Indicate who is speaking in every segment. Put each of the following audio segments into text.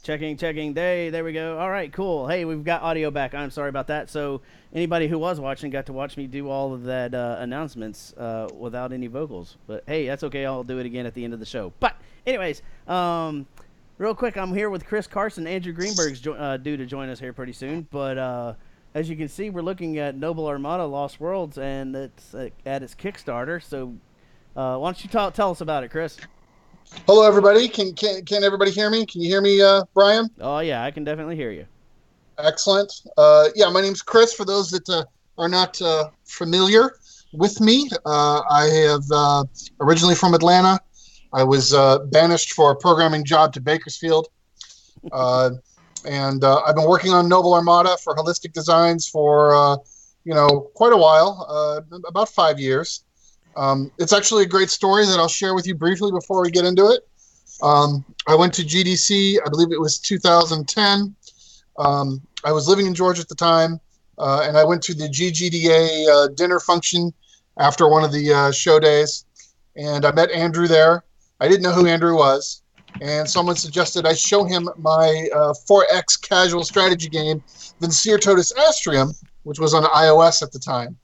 Speaker 1: Checking. There we go. All right, cool. Hey, we've got audio back. I'm sorry about that. So anybody who was watching got to watch me do all of that announcements without any vocals. But hey, that's okay. I'll do it again at the end of the show. But anyways, real quick, I'm here with Chris Carson. Andrew Greenberg's due to join us here pretty soon. But as you can see, we're looking at Noble Armada Lost Worlds, and it's at its Kickstarter. So why don't you tell us about it, Chris?
Speaker 2: Hello, everybody. Can everybody hear me? Can you hear me, Brian?
Speaker 1: Oh, yeah, I can definitely hear you.
Speaker 2: Excellent. Yeah, my name's Chris. For those that are not familiar with me, I have originally from Atlanta. I was banished for a programming job to Bakersfield. And I've been working on Noble Armada for Holistic Designs for, quite a while, about 5 years. It's actually a great story that I'll share with you briefly before we get into it. I went to GDC, I believe it was 2010. I was living in Georgia at the time, and I went to the GGDA dinner function after one of the show days, and I met Andrew there. I didn't know who Andrew was, and someone suggested I show him my 4X casual strategy game, Vincere Totus Astrium, which was on iOS at the time.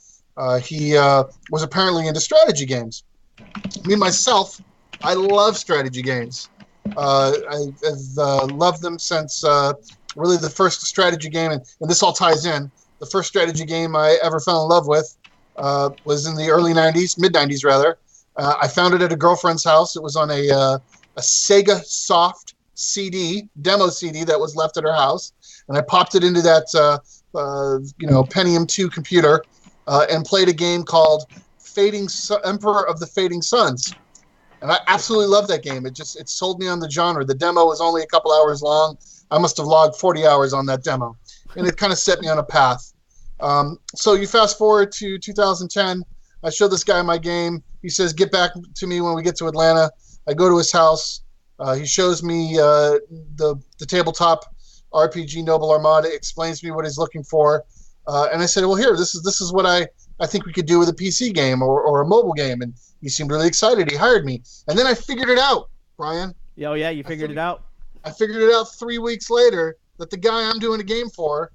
Speaker 2: He was apparently into strategy games. Me, myself, I love strategy games. I've loved them since really the first strategy game, and this all ties in. The first strategy game I ever fell in love with was in the early 90s, mid-90s rather. I found it at a girlfriend's house. It was on a Sega Soft CD, demo CD that was left at her house, and I popped it into that Pentium 2 computer. And played a game called Emperor of the Fading Suns. And I absolutely love that game. It sold me on the genre. The demo was only a couple hours long. I must have logged 40 hours on that demo. And it kind of set me on a path. So you fast forward to 2010. I show this guy my game. He says, get back to me when we get to Atlanta. I go to his house. He shows me the tabletop RPG Noble Armada, explains to me what he's looking for. And I said, well, here, this is what I think we could do with a PC game or a mobile game. And he seemed really excited. He hired me. And then I figured it out, Brian.
Speaker 1: Oh, yeah, you figured it out?
Speaker 2: I figured it out 3 weeks later that the guy I'm doing a game for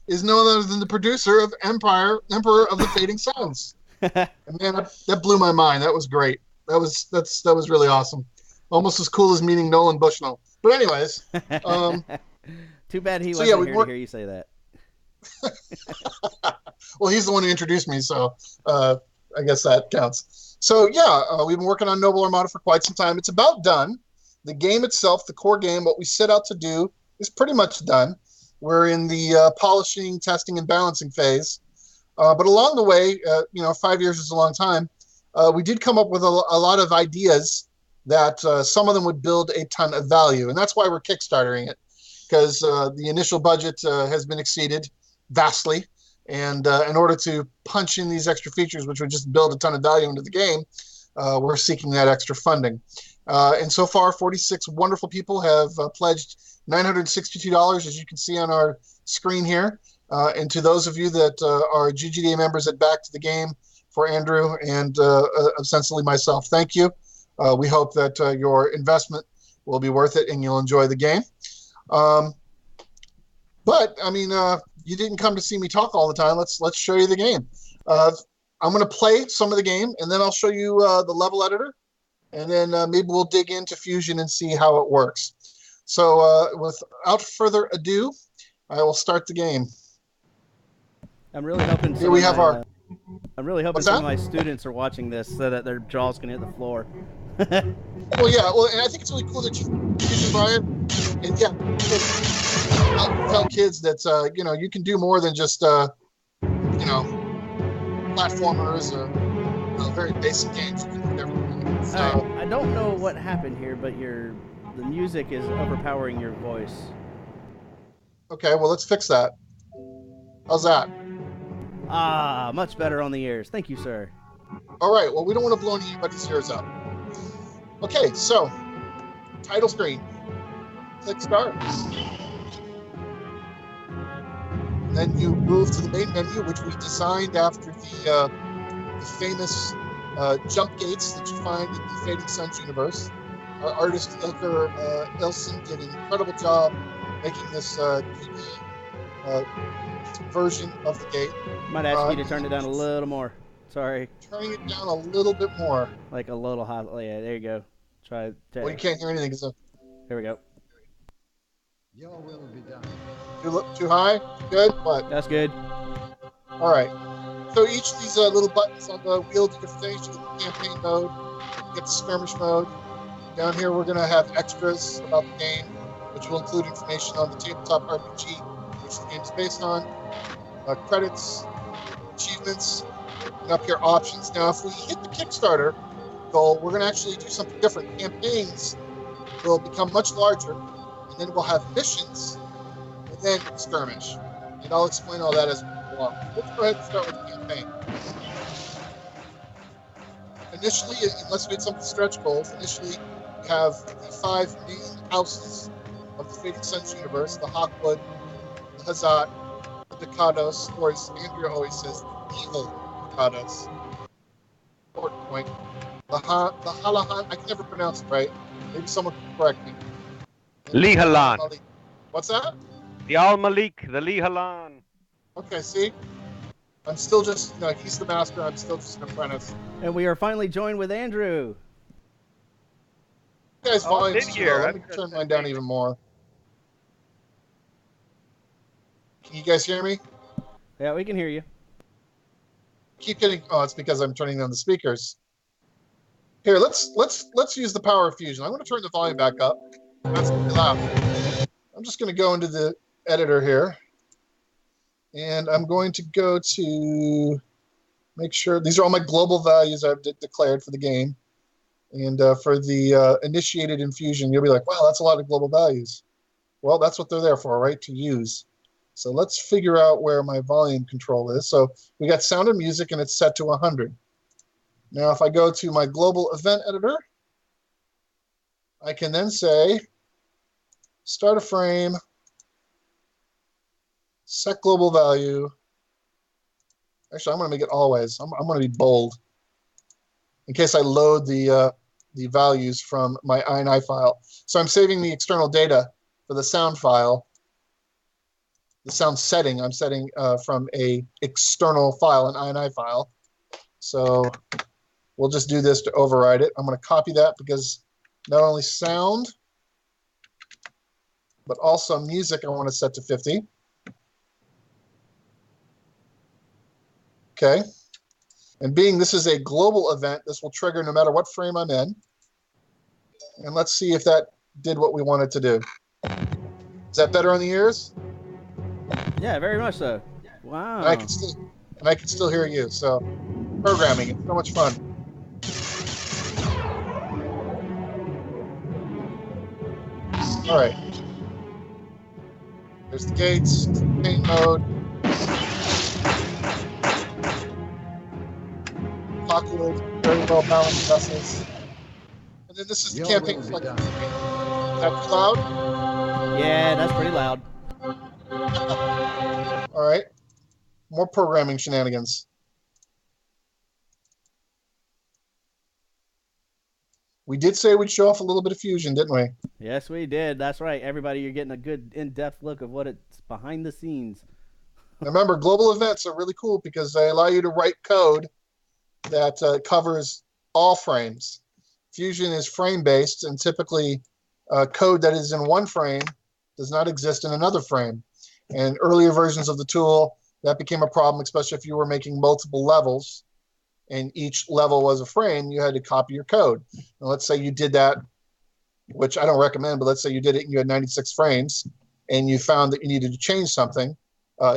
Speaker 2: is none other than the producer of Emperor of the Fading Suns. And man, that blew my mind. That was great. That was really awesome. Almost as cool as meeting Nolan Bushnell. But anyways.
Speaker 1: Too bad he wasn't here to hear you say that.
Speaker 2: Well, he's the one who introduced me, so I guess that counts. So yeah, we've been working on Noble Armada for quite some time. It's about done. The game itself, the core game, what we set out to do is pretty much done. We're in the polishing, testing, and balancing phase. But along the way, 5 years is a long time, we did come up with a lot of ideas that some of them would build a ton of value. And that's why we're Kickstartering it, because the initial budget has been exceeded vastly, and in order to punch in these extra features, which would just build a ton of value into the game, we're seeking that extra funding. And so far, 46 wonderful people have pledged $962, as you can see on our screen here. And to those of you that are GGDA members that backed the game for Andrew and ostensibly myself, thank you. We hope that your investment will be worth it and you'll enjoy the game. But I mean, you didn't come to see me talk all the time. Let's show you the game. I'm going to play some of the game, and then I'll show you the level editor, and then maybe we'll dig into Fusion and see how it works. So without further ado, I will start the game.
Speaker 1: I'm really hoping.
Speaker 2: Here we have our.
Speaker 1: I'm really hoping some of my students are watching this so that their jaws can hit the floor.
Speaker 2: Well, yeah. Well, and I think it's really cool that you did, Brian. And yeah, I'll tell kids that you can do more than just platformers or very basic games. You can do everything. So,
Speaker 1: I don't know what happened here, but the music is overpowering your voice.
Speaker 2: Okay, well, let's fix that. How's that?
Speaker 1: Ah, much better on the ears. Thank you, sir.
Speaker 2: All right, well, we don't want to blow anybody's ears out. Okay, so, title screen. Click start. Then you move to the main menu, which we designed after the famous jump gates that you find in the Fading Suns universe. Our artist Ilker Ilsen did an incredible job making this 2D version of the game.
Speaker 1: Might ask you to turn it down a little more. Sorry.
Speaker 2: Turning it down a little bit more.
Speaker 1: Like a little high. Yeah, there you go. Try.
Speaker 2: Well, you can't hear anything. So.
Speaker 1: Here we go.
Speaker 3: Your will be done.
Speaker 2: Too high? Good? What?
Speaker 1: That's good.
Speaker 2: All right. So each of these little buttons on the wheel do different things. You get the campaign mode, you get the skirmish mode. Down here, we're going to have extras about the game, which will include information on the tabletop RPG, which the game is based on, credits, achievements, and up here, options. Now, if we hit the Kickstarter goal, we're going to actually do something different. Campaigns will become much larger, and then we'll have missions, and then skirmish. And I'll explain all that as we go along. Let's go ahead and start with the campaign. Initially, unless we had some stretch goals, initially we have the 5 main houses of the Fading Suns universe: the Hawkwood, the Hazat, the Dekados, or as Andrea always says, the evil Dekados. Important point. The Halahan, I can never pronounce it right. Maybe someone can correct me.
Speaker 4: Lihalan.
Speaker 2: What's that?
Speaker 4: The Al Malik, the Lihalan.
Speaker 2: Okay, see? I'm still just, he's the master, I'm still just an apprentice.
Speaker 1: And we are finally joined with Andrew.
Speaker 2: You guys, volume's
Speaker 4: been
Speaker 2: too
Speaker 4: here.
Speaker 2: low. Let me turn mine down even more. Can you guys hear me?
Speaker 1: Yeah, we can hear you.
Speaker 2: Keep getting, it's because I'm turning down the speakers. Here, let's use the power of fusion. I'm going to turn the volume back up. That's pretty loud. I'm just going to go into the editor here. And I'm going to go to make sure these are all my global values I've declared for the game. And for the initiated infusion, you'll be like, wow, that's a lot of global values. Well, that's what they're there for, right? To use. So let's figure out where my volume control is. So we got sound and music, and it's set to 100. Now, if I go to my global event editor, I can then say, start a frame, set global value. Actually, I'm going to make it always. I'm going to be bold in case I load the values from my INI file. So I'm saving the external data for the sound file. The sound setting, I'm setting from a external file, an INI file. So we'll just do this to override it. I'm going to copy that because not only sound, but also music I want to set to 50. Okay. And being this is a global event, this will trigger no matter what frame I'm in. And let's see if that did what we wanted to do. Is that better on the ears?
Speaker 1: Yeah, very much so. Wow.
Speaker 2: And I can still hear you. So programming, it's so much fun. All right. There's the gates, campaign mode. Popular, very well balanced vessels. And then this is the campaign selection. Is that too loud?
Speaker 1: Yeah, that's pretty loud.
Speaker 2: All right. More programming shenanigans. We did say we'd show off a little bit of fusion, didn't we?
Speaker 1: Yes, we did. That's right. Everybody, you're getting a good in-depth look of what it's behind the scenes.
Speaker 2: Remember, global events are really cool because they allow you to write code that covers all frames. Fusion is frame-based, and typically code that is in one frame does not exist in another frame. And earlier versions of the tool, that became a problem, especially if you were making multiple levels, and each level was a frame, you had to copy your code. And let's say you did that, which I don't recommend, but let's say you did it and you had 96 frames, and you found that you needed to change something,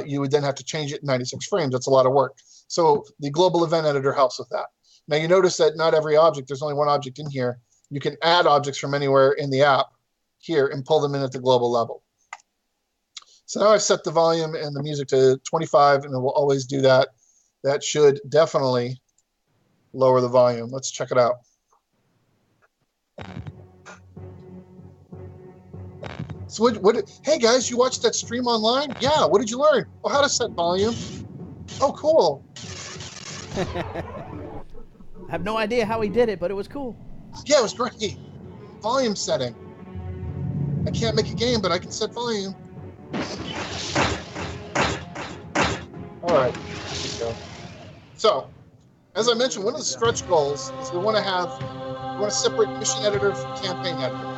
Speaker 2: you would then have to change it in 96 frames. That's a lot of work. So the global event editor helps with that. Now you notice that not every object, there's only one object in here. You can add objects from anywhere in the app here and pull them in at the global level. So now I've set the volume and the music to 25, and it will always do that. That should definitely lower the volume. Let's check it out. So hey guys, you watched that stream online? Yeah, what did you learn? Oh, how to set volume. Oh, cool.
Speaker 1: I have no idea how he did it, but it was cool.
Speaker 2: Yeah, it was great. volume setting. I can't make a game, but I can set volume. All right, here we go. So, as I mentioned, one of the stretch goals is we want to separate mission editor from campaign editor.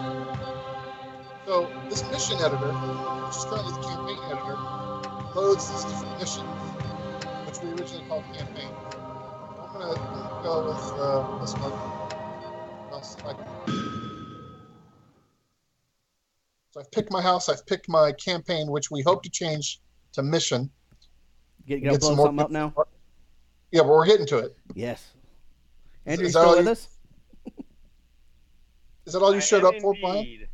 Speaker 2: So this mission editor, which is currently the campaign editor, loads these different missions, which we originally called campaign. I'm gonna go with this one. So I've picked my house. I've picked my campaign, which we hope to change to mission.
Speaker 1: Get blow something up now?
Speaker 2: Yeah, but we're getting to it.
Speaker 1: Yes. Andrew, you still with us?
Speaker 2: Is that all you showed up for, Brian?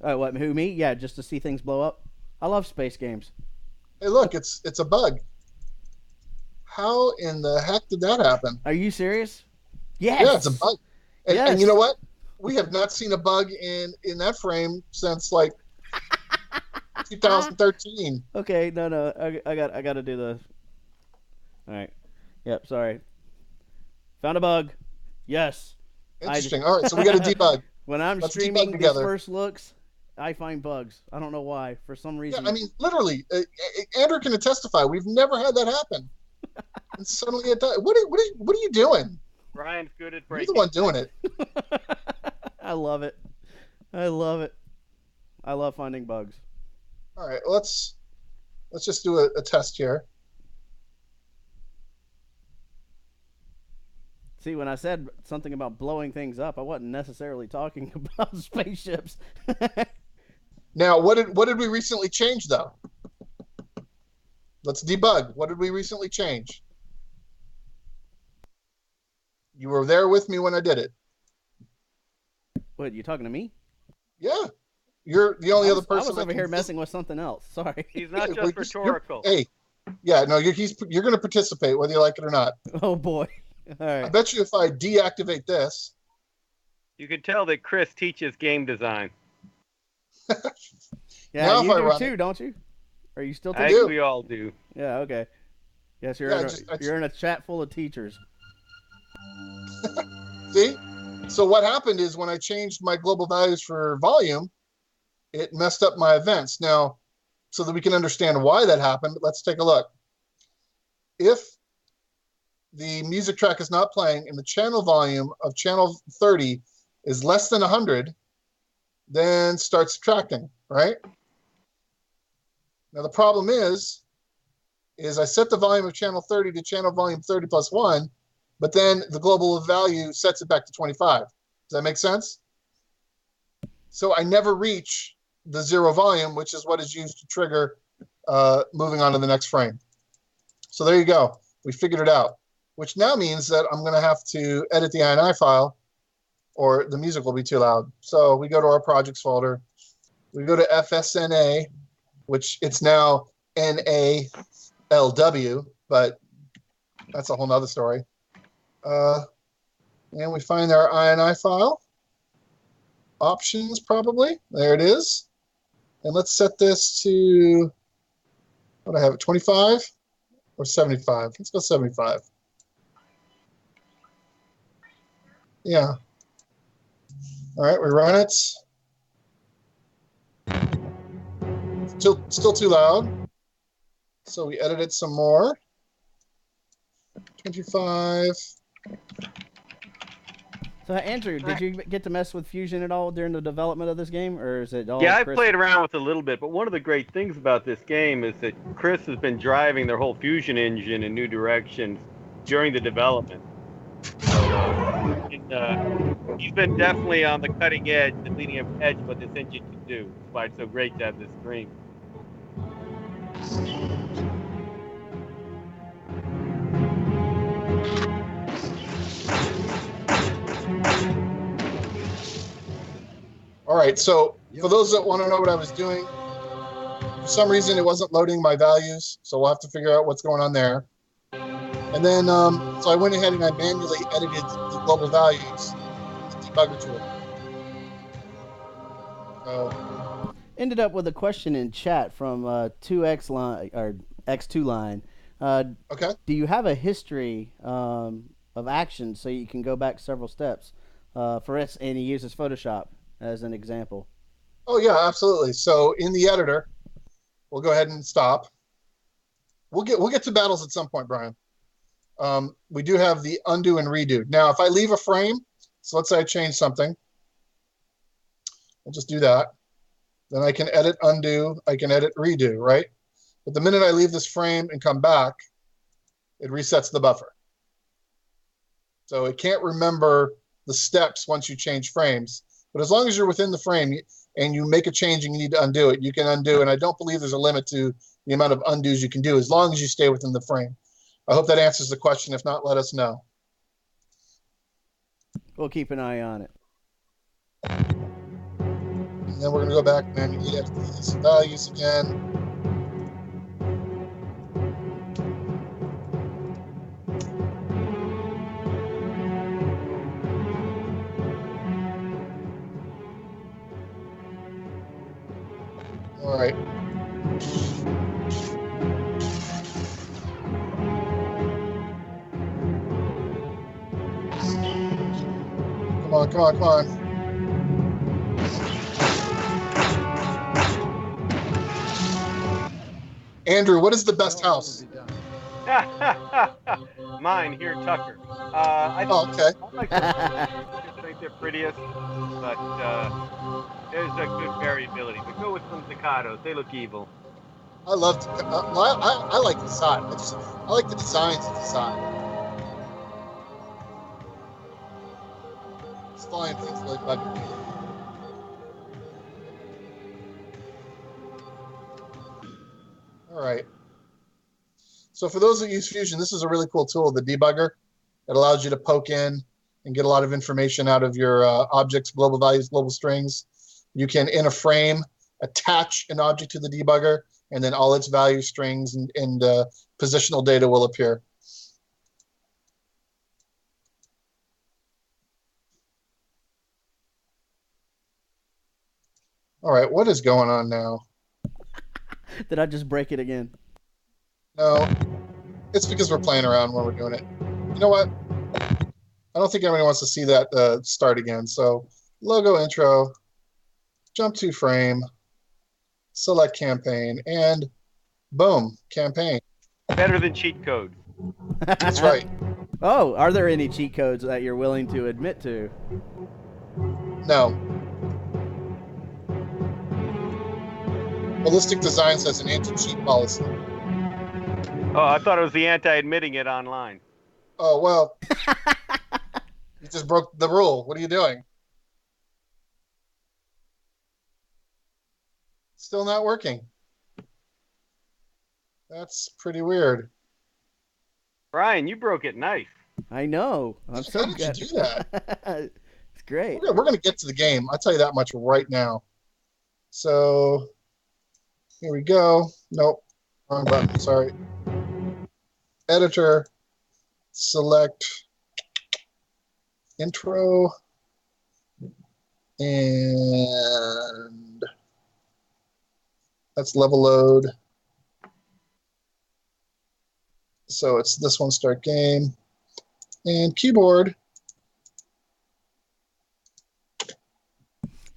Speaker 1: Oh, what? Who, me? Yeah, just to see things blow up. I love space games.
Speaker 2: Hey, look, it's a bug. How in the heck did that happen?
Speaker 1: Are you serious? Yes.
Speaker 2: Yeah, it's a bug. And,
Speaker 1: yes.
Speaker 2: And you know what? We have not seen a bug in that frame since like 2013.
Speaker 1: Okay, no, I got to do the. All right. Yep. Sorry. Found a bug. Yes.
Speaker 2: Interesting. All right, so we got to debug.
Speaker 1: When I'm streaming these first looks, I find bugs. I don't know why. For some reason.
Speaker 2: Yeah, I mean, literally, Andrew can testify. We've never had that happen, and suddenly it does. What are you doing?
Speaker 4: Ryan's good at
Speaker 2: You're
Speaker 4: breaking.
Speaker 2: the one doing it.
Speaker 1: I love it. I love it. I love finding bugs.
Speaker 2: All right, let's just do a test here.
Speaker 1: See, when I said something about blowing things up, I wasn't necessarily talking about spaceships.
Speaker 2: Now, what did we recently change, though? Let's debug. What did we recently change? You were there with me when I did it.
Speaker 1: What, you talking to me?
Speaker 2: Yeah. You're the only other person.
Speaker 1: I was over here messing with something else. Sorry.
Speaker 4: He's not just rhetorical.
Speaker 2: Hey, yeah, no, you're going to participate whether you like it or not.
Speaker 1: Oh, boy. All right.
Speaker 2: I bet you if I deactivate this.
Speaker 4: You can tell that Chris teaches game design.
Speaker 1: Yeah,
Speaker 2: now
Speaker 1: you do too, don't you? Are you still
Speaker 4: I
Speaker 1: teaching?
Speaker 4: think we all do.
Speaker 1: Yeah, okay. Yes, you're in a chat full of teachers.
Speaker 2: See? So what happened is when I changed my global values for volume, it messed up my events. Now, so that we can understand why that happened, let's take a look. If the music track is not playing and the channel volume of channel 30 is less than 100, then start subtracting, right? Now the problem is I set the volume of channel 30 to channel volume 30 plus 1, but then the global value sets it back to 25. Does that make sense? So I never reach the 0 volume, which is what is used to trigger moving on to the next frame. So there you go. We figured it out, which now means that I'm going to have to edit the INI file or the music will be too loud. So we go to our projects folder. We go to FSNA, which it's now NALW, but that's a whole nother story. And we find our INI file. Options, probably. There it is. And let's set this to, what do I have, 25 or 75? Let's go 75. Yeah. All right, we run it. Still too loud. So we edit it some more. 25.
Speaker 1: So, Andrew, did you get to mess with Fusion at all during the development of this game, or is it all?
Speaker 4: Yeah, I played around with it a little bit, but one of the great things about this game is that Chris has been driving their whole Fusion engine in new directions during the development. So, he's been definitely on the cutting edge, the leading edge of what this engine can do. That's why it's so great to have this screen.
Speaker 2: All right, so for those that want to know what I was doing, for some reason it wasn't loading my values, so we'll have to figure out what's going on there. And then, so I went ahead and I manually edited the global values in the debugger tool. So,
Speaker 1: ended up with a question in chat from 2X line or X2 line.
Speaker 2: okay.
Speaker 1: Do you have a history of action so you can go back several steps? for us, and he uses Photoshop as an example.
Speaker 2: Oh yeah, absolutely. So in the editor, we'll go ahead and stop. We'll get to battles at some point, Brian. We do have the undo and redo. Now, if I leave a frame, so let's say I change something, I'll just do that. Then I can edit undo, I can edit redo, right? But the minute I leave this frame and come back, it resets the buffer. So it can't remember the steps once you change frames. But as long as you're within the frame and you make a change and you need to undo it, you can undo. And I don't believe there's a limit to the amount of undos you can do as long as you stay within the frame. I hope that answers the question. If not, let us know.
Speaker 1: We'll keep an eye on it.
Speaker 2: And then we're going to go back and manually edit these values again. All right. Come on, come on, come on. Andrew, what is the best house?
Speaker 4: Mine here, Tucker. Okay.
Speaker 2: I
Speaker 4: think they're prettiest, but there's a good variability. But go with some Staccatos. They look evil.
Speaker 2: I love. I like the design. I like the designs of the design. This flying thing's really bugging me. All right. So for those that use Fusion, this is a really cool tool, the Debugger. It allows you to poke in and get a lot of information out of your objects, global values, global strings. You can, in a frame, attach an object to the debugger, and then all its value strings and positional data will appear. All right, what is going on now?
Speaker 1: Did I just break it again?
Speaker 2: No, it's because we're playing around when we're doing it. You know what? I don't think anybody wants to see that start again. So logo intro, jump to frame, select campaign, and boom, campaign.
Speaker 4: Better than cheat code.
Speaker 2: That's right.
Speaker 1: Oh, are there any cheat codes that you're willing to admit to?
Speaker 2: No. Holistic Design says an anti-cheat policy.
Speaker 4: Oh, I thought it was the anti-admitting it online.
Speaker 2: Oh, well, you just broke the rule. What are you doing? Still not working. That's pretty weird.
Speaker 4: Brian, you broke it nice.
Speaker 1: I know. I'm so
Speaker 2: How
Speaker 1: good.
Speaker 2: did you do that?
Speaker 1: It's great.
Speaker 2: We're going to get to the game. I'll tell you that much right now. So here we go. Nope. Wrong button. Sorry. Editor. Select intro. And that's level load. So it's this one, start game. And keyboard.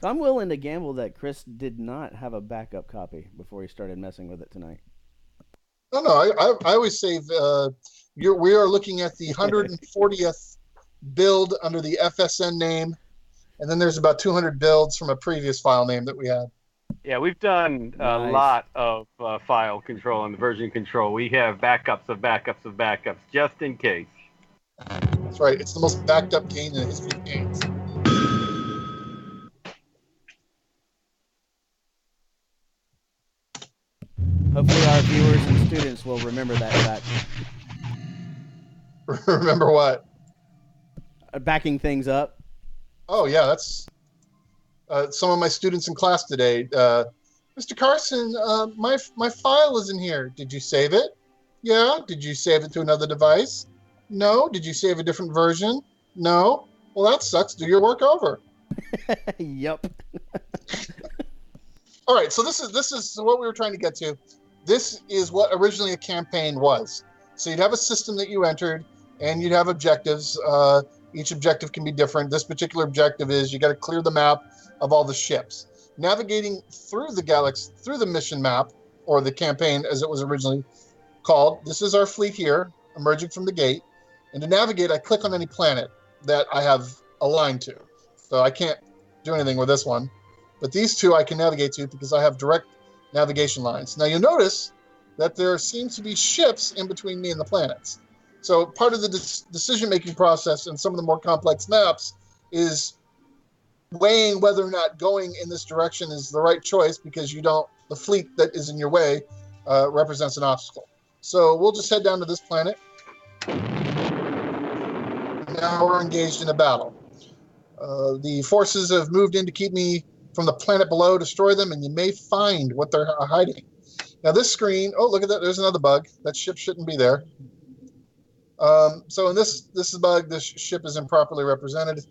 Speaker 1: So I'm willing to gamble that Chris did not have a backup copy before he started messing with it tonight.
Speaker 2: No, I always save. We are looking at the 140th build under the FSN name, and then there's about 200 builds from a previous file name that we had.
Speaker 4: Yeah, we've done a lot of file control and version control. We have backups of backups of backups just in case.
Speaker 2: That's right. It's the most backed up game in the history of games.
Speaker 1: Hopefully our viewers and students will remember that fact.
Speaker 2: Remember what?
Speaker 1: Backing things up.
Speaker 2: Oh, yeah, that's some of my students in class today. Mr. Carson, my file is in here. Did you save it? Yeah. Did you save it to another device? No. Did you save a different version? No. Well, that sucks. Do your work over.
Speaker 1: Yep.
Speaker 2: All right, so this is what we were trying to get to. This is what originally a campaign was. So you'd have a system that you entered, and you'd have objectives. Each objective can be different. This particular objective is you got to clear the map of all the ships. Navigating through the galaxy, through the mission map, or the campaign as it was originally called, this is our fleet here, emerging from the gate. And to navigate, I click on any planet that I have aligned to. So I can't do anything with this one. But these two I can navigate to because I have direct navigation lines. Now you'll notice that there seems to be ships in between me and the planets. So part of the decision-making process in some of the more complex maps is weighing whether or not going in this direction is the right choice because the fleet that is in your way represents an obstacle. So we'll just head down to this planet. Now we're engaged in a battle. The forces have moved in to keep me from the planet below, destroy them, and you may find what they're hiding. Now this screen, oh, look at that, there's another bug. That ship shouldn't be there. So in this bug, this ship is improperly represented.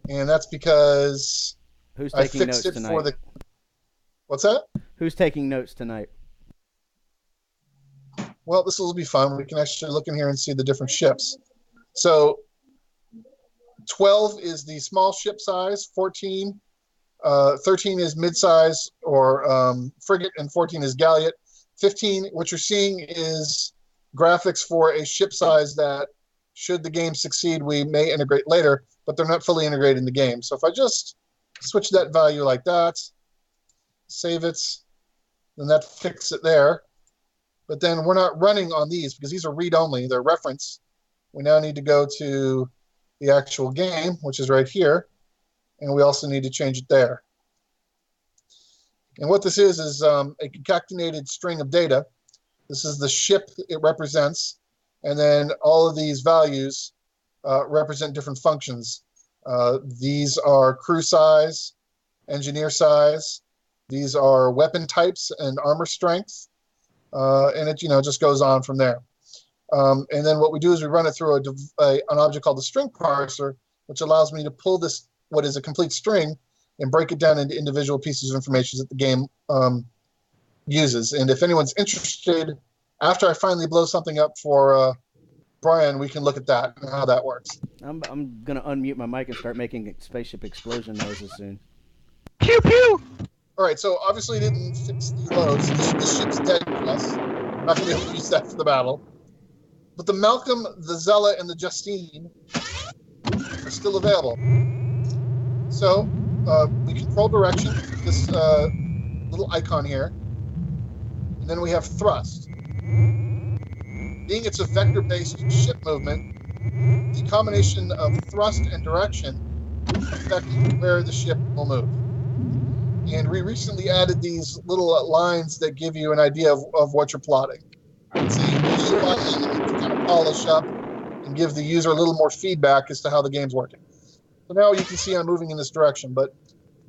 Speaker 2: And that's because
Speaker 1: Who's
Speaker 2: I
Speaker 1: taking
Speaker 2: fixed
Speaker 1: notes
Speaker 2: it
Speaker 1: tonight?
Speaker 2: for the... What's that?
Speaker 1: Who's taking notes tonight?
Speaker 2: Well, this will be fun. We can actually look in here and see the different ships. So 12 is the small ship size, 13 is mid-size or frigate, and 14 is galleot. 15, what you're seeing is graphics for a ship size that, should the game succeed, we may integrate later, but they're not fully integrated in the game. So if I just switch that value like that, save it, then that fixes it there. But then we're not running on these because these are read-only, they're reference. We now need to go to the actual game, which is right here, and we also need to change it there. And what this is a concatenated string of data. This is the ship it represents, and then all of these values represent different functions. These are crew size, engineer size. These are weapon types and armor strength, and it just goes on from there. And then what we do is we run it through an object called the string parser, which allows me to pull this, what is a complete string, and break it down into individual pieces of information that the game uses. And if anyone's interested, after I finally blow something up for Brian, we can look at that and how that works.
Speaker 1: I'm going to unmute my mic and start making spaceship explosion noises soon.
Speaker 4: Pew pew!
Speaker 2: All right, so obviously it didn't fix the loads. This ship's dead to us. I'm not going to be able to use that for the battle. But the Malcolm, the Zella, and the Justine are still available. So we control direction, this little icon here. And then we have thrust. Being it's a vector-based ship movement, the combination of thrust and direction affect where the ship will move. And we recently added these little lines that give you an idea of what you're plotting. So you use a lot of elements to kind of polish up and give the user a little more feedback as to how the game's working. So now you can see I'm moving in this direction, but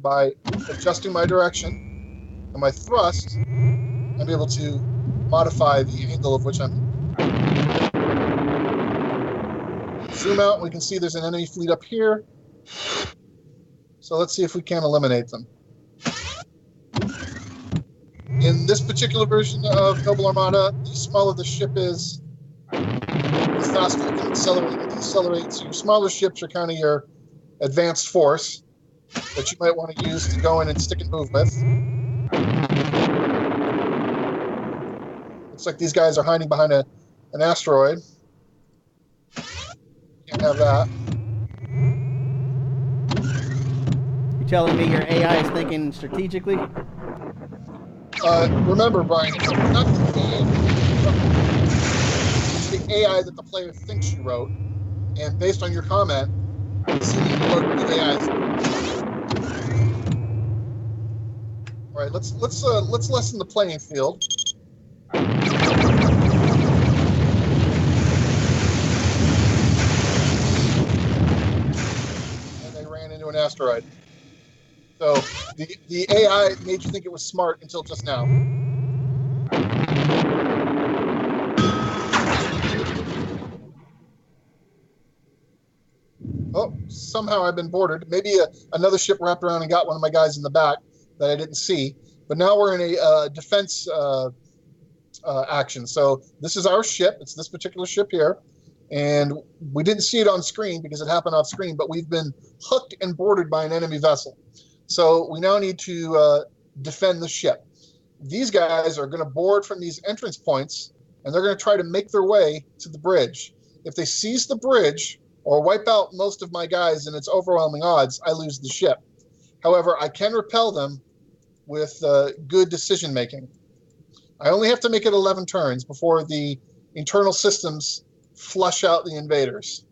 Speaker 2: by adjusting my direction and my thrust, I'm able to modify the angle of which I'm. Zoom out, we can see there's an enemy fleet up here. So let's see if we can eliminate them. In this particular version of Noble Armada, the smaller the ship is, the faster it can accelerate and decelerate. So your smaller ships are kind of your advanced force that you might want to use to go in and stick and move with. Looks like these guys are hiding behind an asteroid. Can't have that.
Speaker 1: You telling me your AI is thinking strategically?
Speaker 2: Remember, Brian, it's not the game. It's the AI that the player thinks you wrote, and based on your comment, see you wrote the AI's. All right, let's lessen the playing field. And they ran into an asteroid. So the AI made you think it was smart until just now. Oh, somehow I've been boarded. Maybe another ship wrapped around and got one of my guys in the back that I didn't see. But now we're in a defense action. So this is our ship. It's this particular ship here. And we didn't see it on screen because it happened off screen, but we've been hooked and boarded by an enemy vessel. So we now need to defend the ship. These guys are going to board from these entrance points, and they're going to try to make their way to the bridge. If they seize the bridge or wipe out most of my guys and it's overwhelming odds, I lose the ship. However, I can repel them with good decision making. I only have to make it 11 turns before the internal systems flush out the invaders.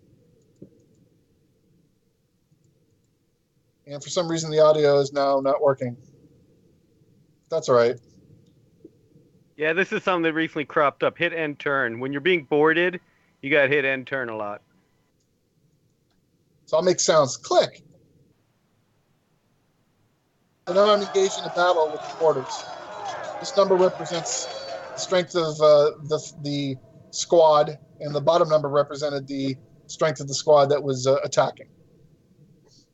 Speaker 2: And for some reason, the audio is now not working. That's all right.
Speaker 4: Yeah, this is something that recently cropped up. Hit end turn. When you're being boarded, you got to hit end turn a lot.
Speaker 2: So I'll make sounds. Click. So now I'm engaged in a battle with the boarders. This number represents the strength of the squad, and the bottom number represented the strength of the squad that was attacking.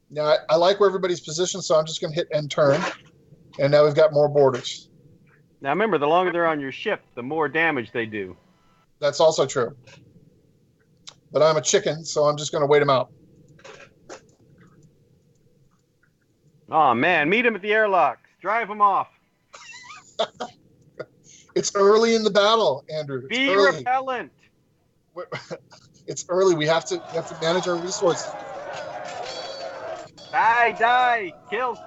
Speaker 2: Now, I like where everybody's positioned, so I'm just going to hit end turn, and now we've got more boarders.
Speaker 4: Now remember, the longer they're on your ship, the more damage they do.
Speaker 2: That's also true. But I'm a chicken, so I'm just going to wait them out.
Speaker 4: Oh man, meet them at the airlocks. Drive them off.
Speaker 2: It's early in the battle, Andrew. It's
Speaker 4: Be
Speaker 2: early.
Speaker 4: repellent.
Speaker 2: It's early. We have to manage our resources.
Speaker 4: Die, kill.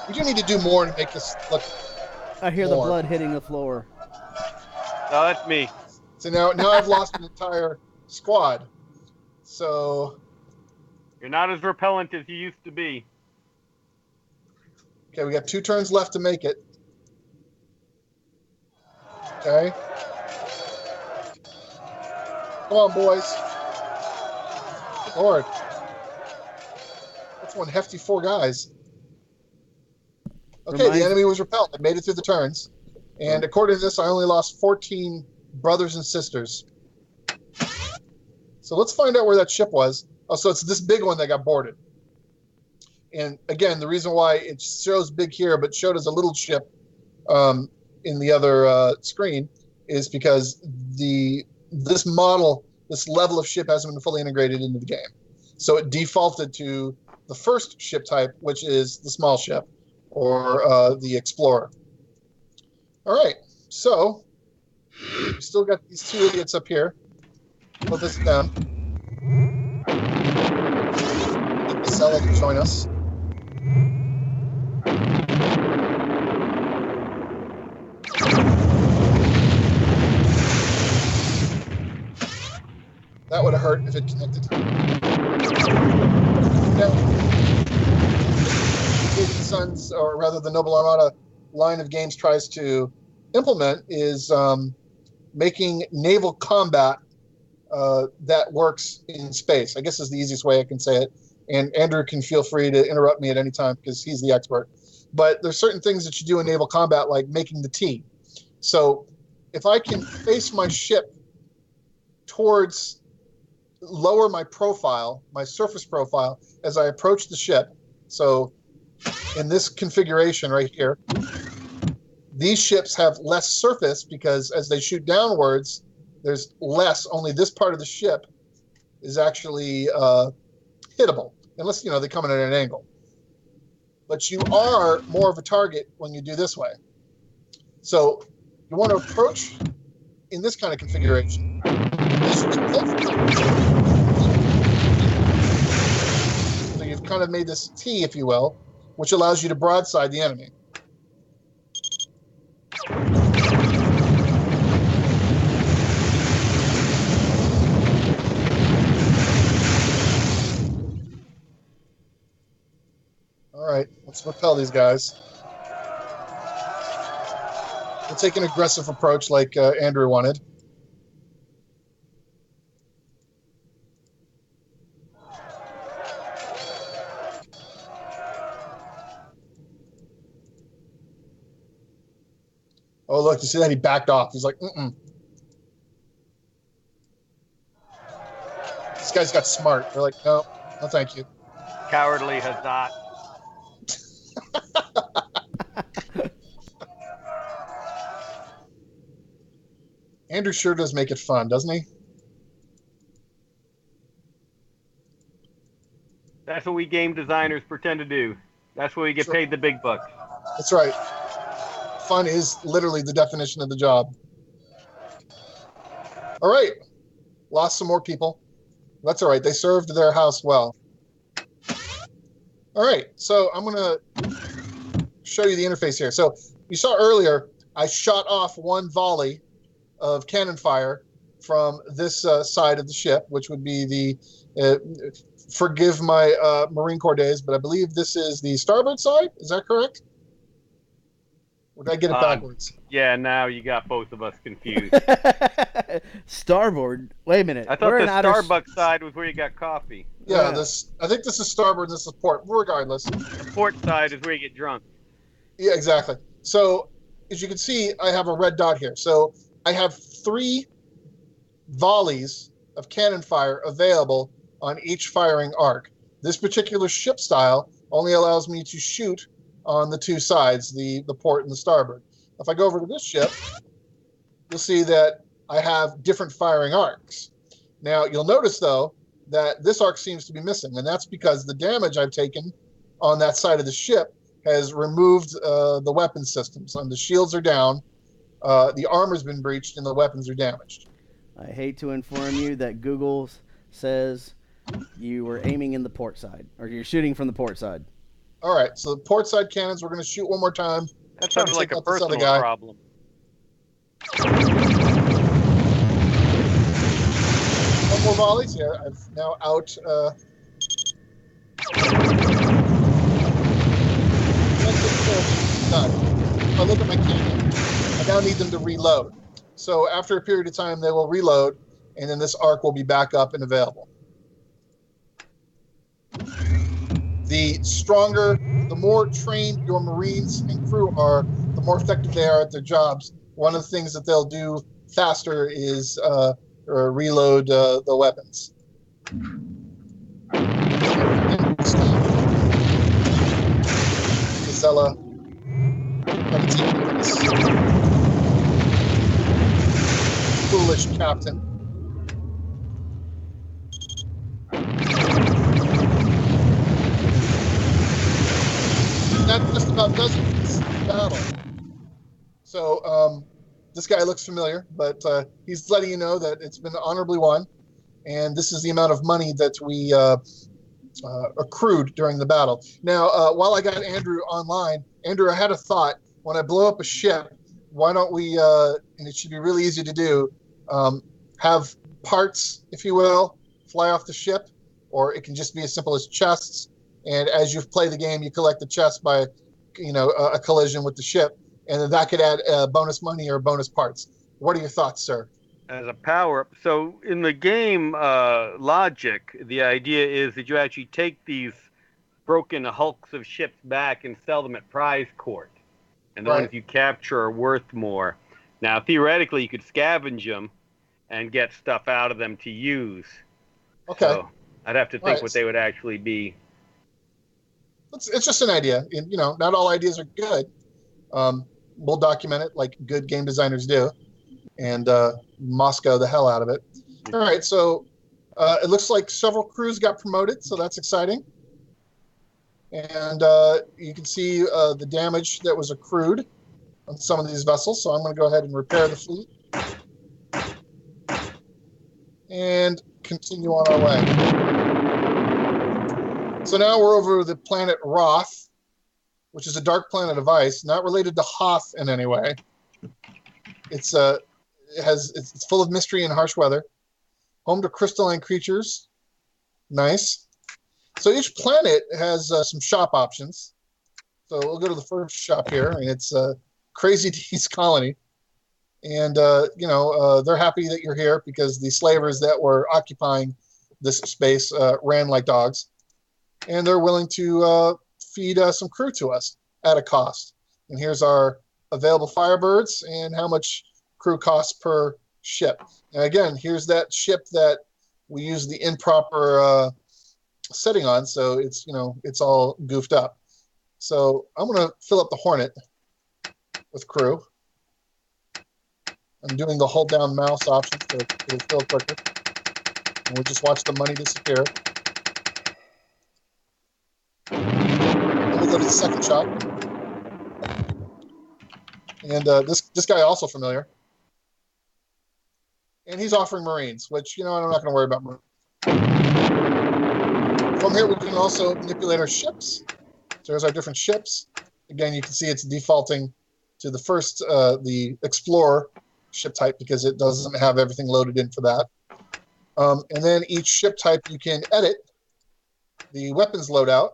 Speaker 2: We do need to do more to make this look.
Speaker 1: I hear
Speaker 2: more.
Speaker 1: the blood hitting the floor.
Speaker 4: No, that's me.
Speaker 2: So now I've lost an entire squad. So
Speaker 4: You're not as repellent as you used to be.
Speaker 2: okay, we got 2 turns left to make it. Okay. Come on, boys. Good Lord. That's one hefty 4 guys. Okay, the enemy was repelled. I made it through the turns. And according to this, I only lost 14 brothers and sisters. So let's find out where that ship was. Oh, so it's this big one that got boarded. And again, the reason why it shows big here, but showed as a little ship in the other screen, is because this level of ship hasn't been fully integrated into the game. So it defaulted to the first ship type, which is the small ship, or the Explorer. All right, so we still got these 2 idiots up here. Put this down. Sella can join us. That would have hurt if it connected. The Sons, or rather the Noble Armada line of games tries to implement is making naval combat that works in space. I guess is the easiest way I can say it. And Andrew can feel free to interrupt me at any time because he's the expert. But there's certain things that you do in naval combat, like making the T. So if I can face my ship towards lower my profile, my surface profile, as I approach the ship. So in this configuration right here, these ships have less surface because as they shoot downwards, there's less. Only this part of the ship is actually hittable, unless they come in at an angle. But you are more of a target when you do this way. So you want to approach in this kind of configuration. So you've kind of made this T, if you will, which allows you to broadside the enemy. All right, let's repel these guys. We'll take an aggressive approach like Andrew wanted. Oh, look, you see that? He backed off. He's like, mm-mm. This guy's got smart. They're like, no, thank you.
Speaker 4: Cowardly Hazat.
Speaker 2: Andrew sure does make it fun, doesn't he?
Speaker 4: That's what we game designers pretend to do. That's where we get paid the big bucks.
Speaker 2: That's right. Fun is literally the definition of the job. All right. Lost some more people. That's all right. They served their house well. All right. So I'm going to show you the interface here. So you saw earlier, I shot off one volley of cannon fire from this side of the ship, which would be the, forgive my Marine Corps days, but I believe this is the starboard side. Is that correct? Or did I get it backwards?
Speaker 4: Yeah, now you got both of us confused.
Speaker 1: Starboard? Wait a minute.
Speaker 4: I thought the Starbucks side was where you got coffee.
Speaker 2: Yeah, I think this is starboard and this is port. Regardless.
Speaker 4: The port side is where you get drunk.
Speaker 2: Yeah, exactly. So, as you can see, I have a red dot here. So, I have 3 volleys of cannon fire available on each firing arc. This particular ship style only allows me to shoot on the 2 sides, the port and the starboard. If I go over to this ship, you'll see that I have different firing arcs. Now, you'll notice, though, that this arc seems to be missing, and that's because the damage I've taken on that side of the ship has removed the weapon systems. And the shields are down, the armor's been breached, and the weapons are damaged.
Speaker 1: I hate to inform you that Google says you were aiming in the port side, or you're shooting from the port side.
Speaker 2: All right, so the port side cannons, we're going to shoot one more time.
Speaker 4: That sounds like a personal problem.
Speaker 2: One more volleys. Yeah, I've now out. Done. If I look at my cannon, I now need them to reload. So after a period of time, they will reload, and then this arc will be back up and available. The stronger, the more trained your Marines and crew are, the more effective they are at their jobs. One of the things that they'll do faster is reload the weapons. Casella. Foolish captain. That just about does it. It's battle. So this guy looks familiar, but he's letting you know that it's been honorably won, and this is the amount of money that we accrued during the battle. Now, while I got Andrew online, Andrew, I had a thought. When I blow up a ship, why don't we, and it should be really easy to do, have parts, if you will, fly off the ship, or it can just be as simple as chests. And as you play the game, you collect the chest by, a collision with the ship, and then that could add bonus money or bonus parts. What are your thoughts, sir?
Speaker 4: As a power-up, so in the game logic, the idea is that you actually take these broken hulks of ships back and sell them at prize court. And the ones you capture are worth more. Now, theoretically, you could scavenge them and get stuff out of them to use.
Speaker 2: Okay.
Speaker 4: So I'd have to think what they would actually be.
Speaker 2: It's just an idea. Not all ideas are good. We'll document it like good game designers do, and Moscow the hell out of it. All right, so it looks like several crews got promoted, so that's exciting. And you can see the damage that was accrued on some of these vessels. So I'm going to go ahead and repair the fleet and continue on our way. So now we're over the planet Roth, which is a dark planet of ice, not related to Hoth in any way. It's full of mystery and harsh weather. Home to crystalline creatures. Nice. So each planet has some shop options. So we'll go to the first shop here, and it's Crazy D's Colony. And, they're happy that you're here because the slavers that were occupying this space ran like dogs. And they're willing to feed some crew to us at a cost. And here's our available Firebirds and how much crew costs per ship. And again, here's that ship that we use the improper setting on, so it's all goofed up. So I'm going to fill up the Hornet with crew. I'm doing the hold down mouse option so it'll fill quicker. And we'll just watch the money disappear. Then we go to the second shop. And this guy also familiar. And he's offering Marines, which, I'm not going to worry about Marines. From here, we can also manipulate our ships. So there's our different ships. Again, you can see it's defaulting to the first, the Explorer ship type, because it doesn't have everything loaded in for that. And then each ship type, you can edit the weapons loadout.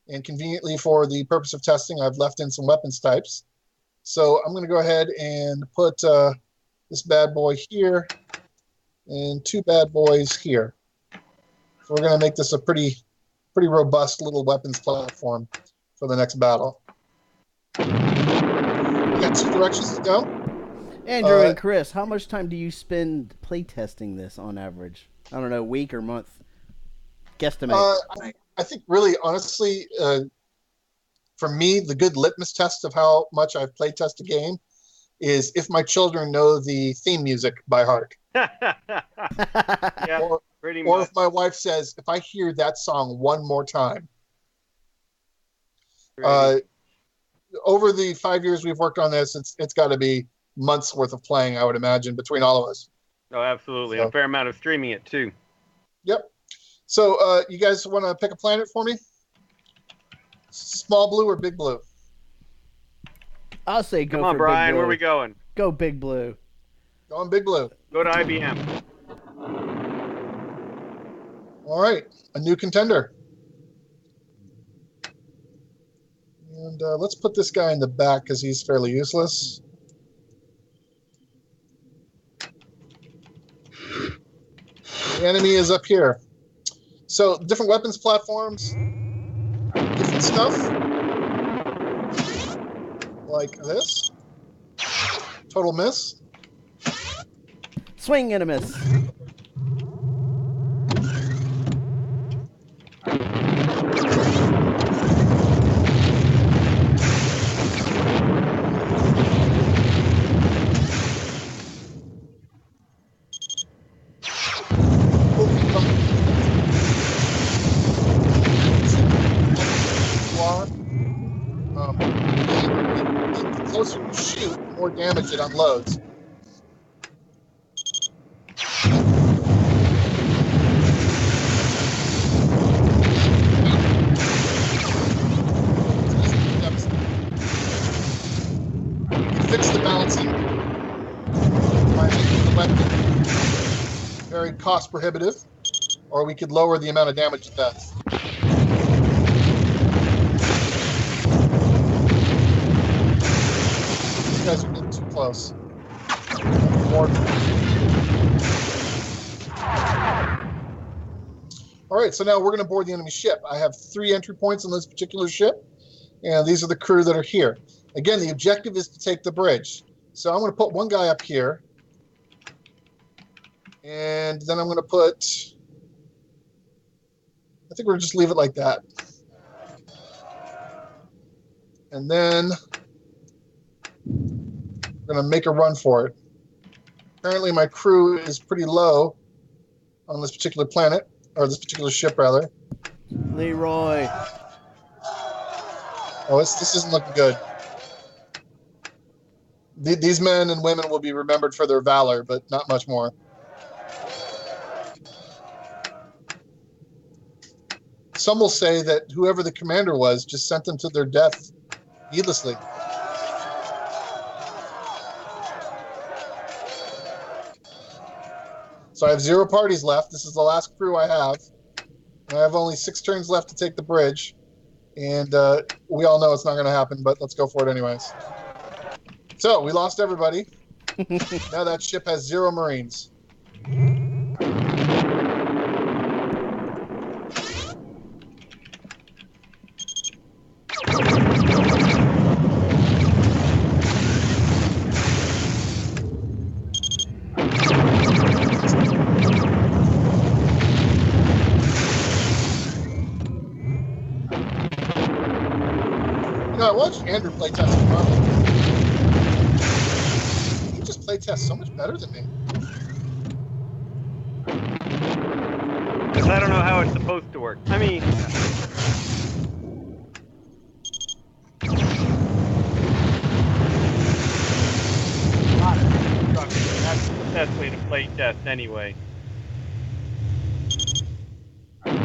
Speaker 2: And conveniently, for the purpose of testing, I've left in some weapons types. So I'm going to go ahead and put this bad boy here and 2 bad boys here. So we're going to make this a pretty robust little weapons platform for the next battle. We got 2 directions to go.
Speaker 1: Andrew and Chris, how much time do you spend playtesting this on average? I don't know, week or month? Guesstimate.
Speaker 2: I think really, honestly, for me, the good litmus test of how much I've playtested a game is if my children know the theme music by heart.
Speaker 4: Yeah, pretty much.
Speaker 2: Or if my wife says, if I hear that song one more time. Over the 5 years we've worked on this, it's got to be months worth of playing, I would imagine, between all of us.
Speaker 4: Oh, absolutely.
Speaker 2: So,
Speaker 4: a fair amount of streaming it, too.
Speaker 2: Yep. So you guys want to pick a planet for me? Small blue or big blue?
Speaker 1: I'll say go
Speaker 4: Come on,
Speaker 1: for
Speaker 4: Brian.
Speaker 1: Big Blue.
Speaker 4: Where are we going?
Speaker 1: Go Big Blue.
Speaker 2: Going big blue.
Speaker 4: Go to IBM.
Speaker 2: All right. A new contender. And let's put this guy in the back because he's fairly useless. The enemy is up here. So different weapons platforms, different stuff, like this. Total miss.
Speaker 1: Swing and a miss.
Speaker 2: The closer you shoot, the more damage it unloads. Fix the balancing by making the weapon very cost prohibitive, or we could lower the amount of damage it does. These guys are getting too close. More. All right, so now we're going to board the enemy ship. I have 3 entry points on this particular ship, and these are the crew that are here. Again, the objective is to take the bridge. So I'm going to put one guy up here. And then I'm going to put... I think we'll just leave it like that. And then we're going to make a run for it. Apparently my crew is pretty low on this particular planet, or this particular ship, rather.
Speaker 1: Leroy.
Speaker 2: Oh, this isn't looking good. These men and women will be remembered for their valor, but not much more. Some will say that whoever the commander was just sent them to their death needlessly. So I have 0 parties left. This is the last crew I have. And I have only 6 turns left to take the bridge. And we all know it's not going to happen, but let's go for it anyways. So, we lost everybody. Now that ship has 0 Marines. I watched Andrew play test. He just play test so much better than me.
Speaker 4: Because I don't know how it's supposed to work. I mean, best way to play test anyway.
Speaker 2: Got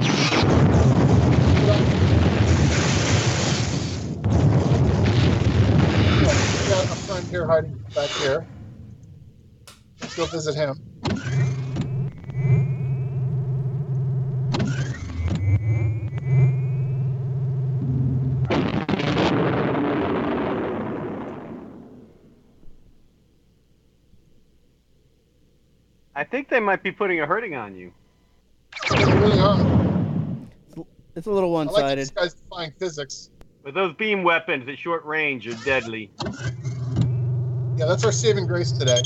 Speaker 2: a friend here hiding back here. Let's go visit him.
Speaker 4: I think they might be putting a hurting on you.
Speaker 2: They really are.
Speaker 1: It's a little
Speaker 2: I like
Speaker 1: one-sided.
Speaker 2: this guy's defying physics.
Speaker 4: But those beam weapons at short range are deadly.
Speaker 2: Yeah, that's our saving grace today.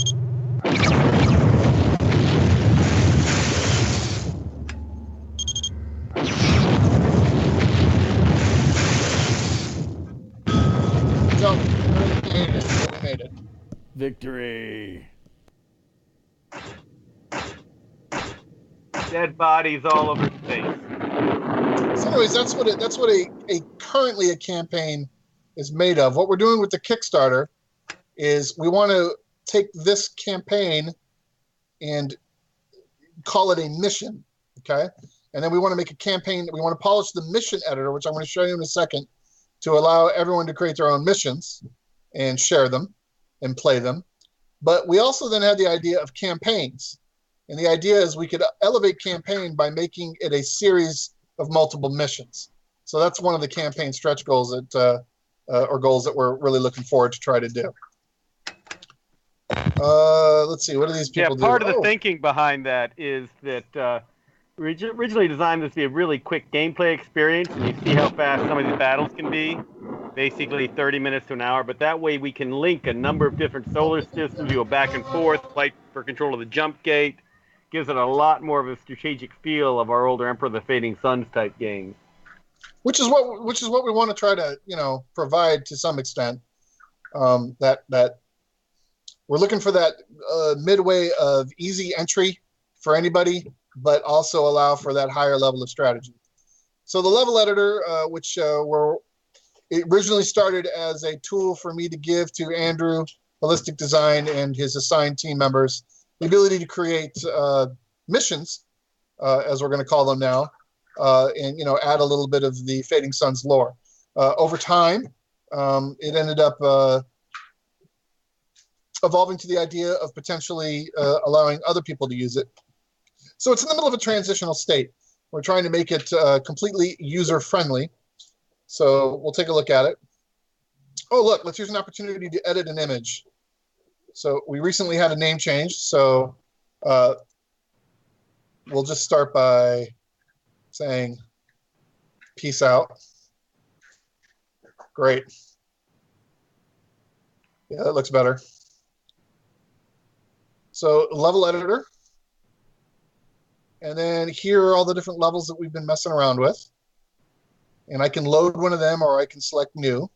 Speaker 2: So, we made it. We made it.
Speaker 1: Victory.
Speaker 4: Dead bodies all over space.
Speaker 2: So anyways, that's what a currently a campaign is made of. What we're doing with the Kickstarter is we want to take this campaign and call it a mission, okay? And then we want to make a campaign. We want to polish the mission editor, which I'm going to show you in a second, to allow everyone to create their own missions and share them and play them. But we also then had the idea of campaigns. And the idea is we could elevate campaign by making it a series of multiple missions. So that's one of the campaign stretch goals that, or goals that we're really looking forward to try to do. Let's see, what do these people do?
Speaker 4: Yeah, part of the thinking behind that is that we originally designed this to be a really quick gameplay experience, and you see how fast some of these battles can be, basically 30 minutes to an hour, but that way we can link a number of different solar systems, you go back and forth, fight for control of the jump gate, gives it a lot more of a strategic feel of our older Emperor of the Fading Suns type games.
Speaker 2: Which is what we want to try to, provide to some extent. That we're looking for that midway of easy entry for anybody, but also allow for that higher level of strategy. So the level editor, which it originally started as a tool for me to give to Andrew, Holistic Design, and his assigned team members, the ability to create missions, as we're going to call them now, and add a little bit of the Fading Suns lore. Over time, it ended up evolving to the idea of potentially allowing other people to use it. So it's in the middle of a transitional state. We're trying to make it completely user-friendly. So we'll take a look at it. Oh, look, let's use an opportunity to edit an image. So we recently had a name change, so we'll just start by saying peace out. Great. Yeah, that looks better. So level editor. And then here are all the different levels that we've been messing around with. And I can load one of them or I can select new.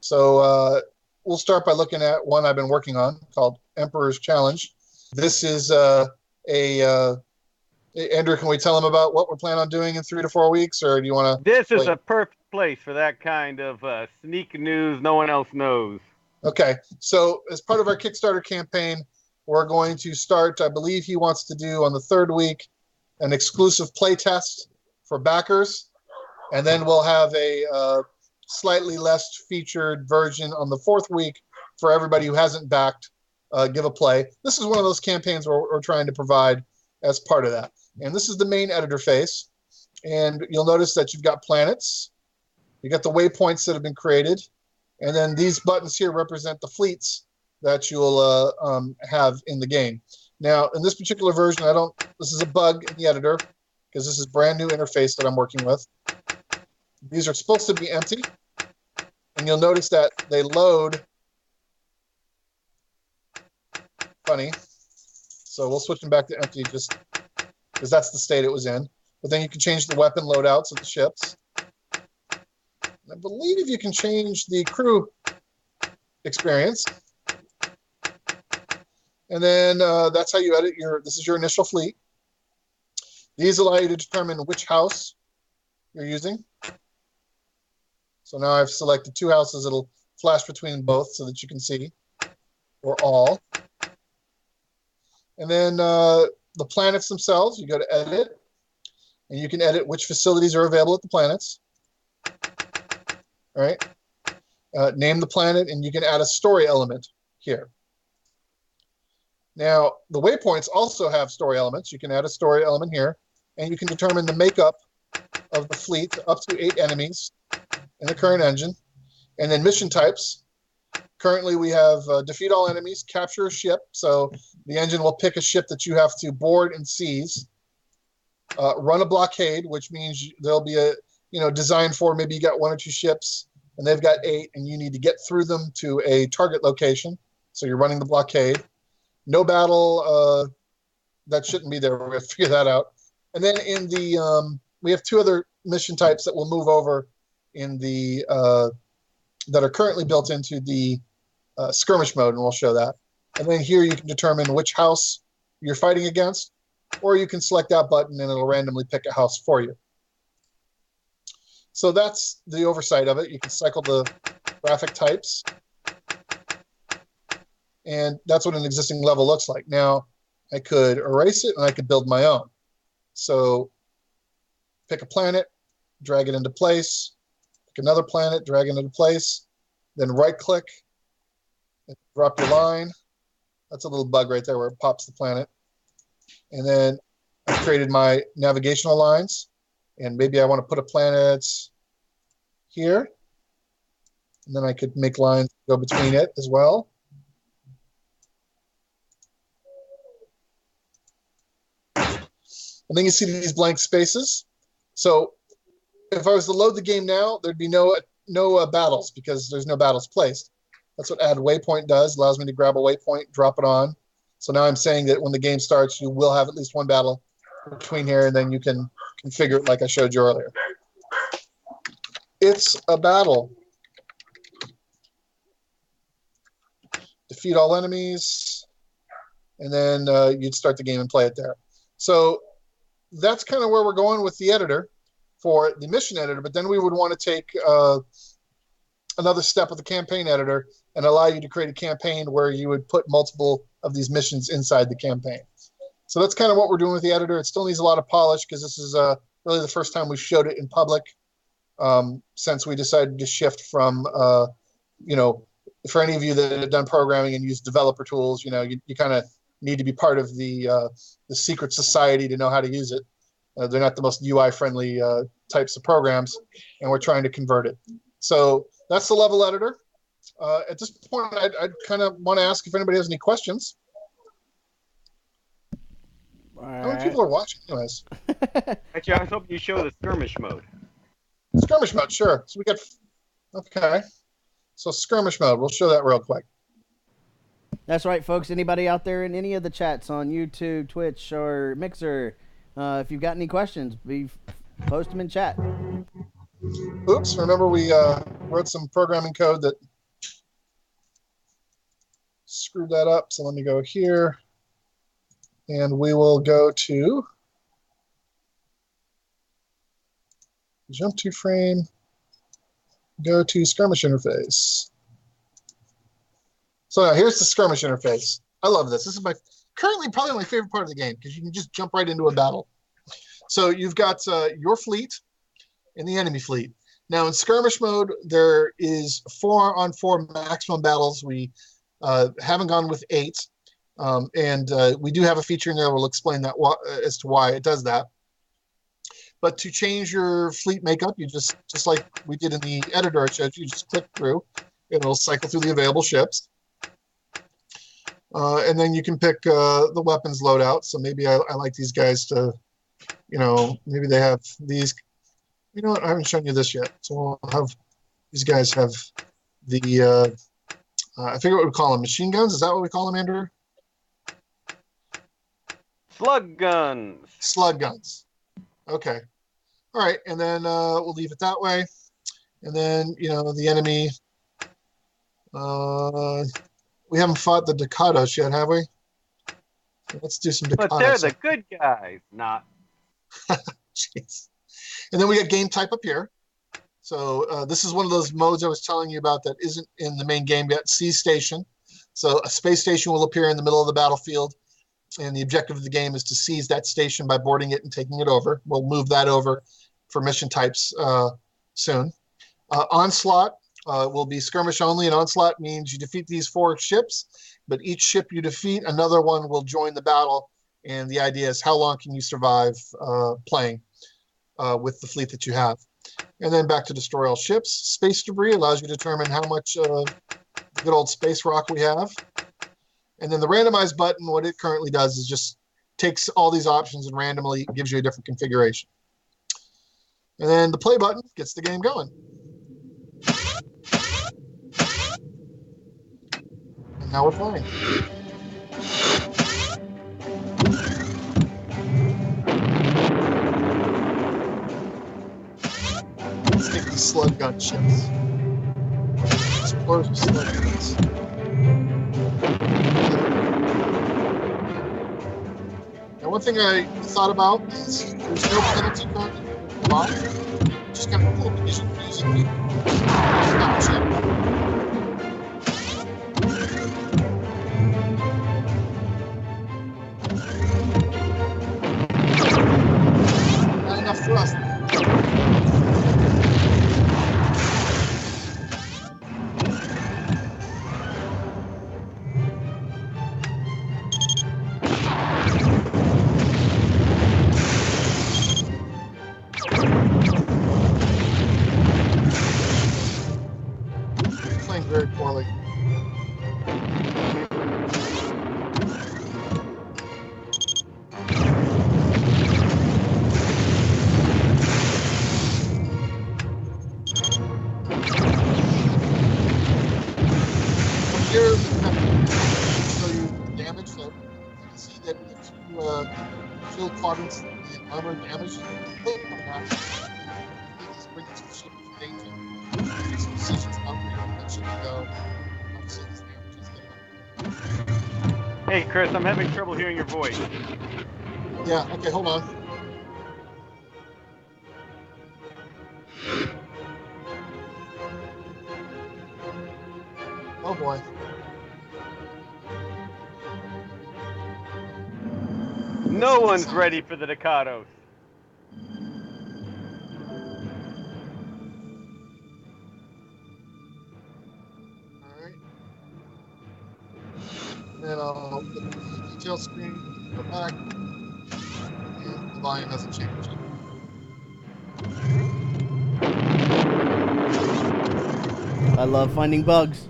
Speaker 2: So we'll start by looking at one I've been working on called Emperor's Challenge. This is Andrew, can we tell them about what we're planning on doing in 3 to 4 weeks, or do you want to?
Speaker 4: This is a perfect place for that kind of sneak news no one else knows.
Speaker 2: Okay, so as part of our Kickstarter campaign, we're going to start, I believe he wants to do on the 3rd week, an exclusive play test for backers, and then we'll have a slightly less featured version on the 4th week for everybody who hasn't backed, give a play. This is one of those campaigns where we're trying to provide as part of that. And this is the main editor face. And you'll notice that you've got planets. You got the waypoints that have been created. And then these buttons here represent the fleets that you'll have in the game. Now, in this particular version, this is a bug in the editor because this is brand new interface that I'm working with. These are supposed to be empty. And you'll notice that they load funny. So we'll switch them back to empty just because that's the state it was in. But then you can change the weapon loadouts of the ships. I believe you can change the crew experience. And then that's how you edit this is your initial fleet. These allow you to determine which house you're using. So now I've selected 2 houses. It'll flash between both so that you can see, or all. And then the planets themselves, you go to edit, and you can edit which facilities are available at the planets. All right. Name the planet, and you can add a story element here. Now, the waypoints also have story elements. You can add a story element here, and you can determine the makeup of the fleet up to 8 enemies in the current engine. And then mission types. Currently, we have defeat all enemies, capture a ship. So the engine will pick a ship that you have to board and seize. Run a blockade, which means there'll be a, design for maybe you got 1 or 2 ships, and they've got 8, and you need to get through them to a target location. So you're running the blockade. No battle, that shouldn't be there. We're going to figure that out. And then in the, we have 2 other mission types that will move over in the, that are currently built into the skirmish mode, and we'll show that. And then here you can determine which house you're fighting against, or you can select that button and it'll randomly pick a house for you. So that's the oversight of it. You can cycle the graphic types. And that's what an existing level looks like. Now, I could erase it and I could build my own. So pick a planet, drag it into place, pick another planet, drag it into place, then right-click, and drop your line. That's a little bug right there where it pops the planet. And then I've created my navigational lines. And maybe I want to put a planet here. And then I could make lines go between it as well. And then you see these blank spaces. So if I was to load the game now, there'd be no battles because there's no battles placed. That's what add waypoint does. Allows me to grab a waypoint, drop it on. So now I'm saying that when the game starts, you will have at least 1 battle between here, and then you can configure it like I showed you earlier. It's a battle. Defeat all enemies, and then you'd start the game and play it there. So that's kind of where we're going with the editor for the mission editor, but then we would want to take another step with the campaign editor and allow you to create a campaign where you would put multiple of these missions inside the campaign. So that's kind of what we're doing with the editor. It still needs a lot of polish because this is really the first time we've showed it in public since we decided to shift from, for any of you that have done programming and use developer tools, you kind of need to be part of the secret society to know how to use it. They're not the most UI-friendly types of programs, and we're trying to convert it. So that's the level editor. At this point, I'd kind of want to ask if anybody has any questions. How many people are watching anyways?
Speaker 4: Actually, I was hoping you show the skirmish mode.
Speaker 2: Skirmish mode, sure. So we got, okay. So skirmish mode, we'll show that real quick.
Speaker 1: That's right, folks. Anybody out there in any of the chats on YouTube, Twitch, or Mixer, if you've got any questions, post them in chat.
Speaker 2: Oops, remember we wrote some programming code that screwed that up. So let me go here. And we will go to jump to frame, go to skirmish interface. So now here's the skirmish interface. I love this. This is currently probably my favorite part of the game because you can just jump right into a battle. So you've got your fleet and the enemy fleet. Now in skirmish mode, there is 4-on-4 maximum battles. We haven't gone with 8. And we do have a feature in there. We'll explain that as to why it does that. But to change your fleet makeup, you just like we did in the editor I showed you, just click through. It'll cycle through the available ships. And then you can pick the weapons loadout. So maybe I like these guys to, maybe they have these. You know what? I haven't shown you this yet. So we'll have these guys have the, I forget what we call them, machine guns. Is that what we call them, Andrew?
Speaker 4: Slug guns.
Speaker 2: Slug guns. Okay. All right. And then we'll leave it that way. And then, the enemy. We haven't fought the Dakotas yet, have we? Let's do some Dakotas.
Speaker 4: But they're the good guys, not.
Speaker 2: Jeez. And then we got game type up here. So this is one of those modes I was telling you about that isn't in the main game yet. Sea station. So a space station will appear in the middle of the battlefield. and the objective of the game is to seize that station by boarding it and taking it over. We'll move that over for mission types soon. Onslaught will be skirmish only, and Onslaught means you defeat these 4 ships, but each ship you defeat, another one will join the battle, and the idea is how long can you survive playing with the fleet that you have. And then back to destroy all ships. Space debris allows you to determine how much good old space rock we have. And then the randomize button, what it currently does is just takes all these options and randomly gives you a different configuration. And then the play button gets the game going. And now we're playing. Let's take the slug gun ships. Explosion slug guns. Now, one thing I thought about is there's no penalty currently for block. Just kind of cool because you can use it. Stop ship. Not enough thrust. Very poorly. Here, show you the damage. So you can see that the 2 shield quadrants, the armor damage, this brings the ship into danger. These positions upgrade.
Speaker 4: Hey, Chris, I'm having trouble hearing your voice.
Speaker 2: Yeah, okay, hold on. Oh boy.
Speaker 4: No one's ready for the Ducatos.
Speaker 2: Then I'll put the detail screen, go back, and the volume hasn't changed.
Speaker 1: I love finding bugs.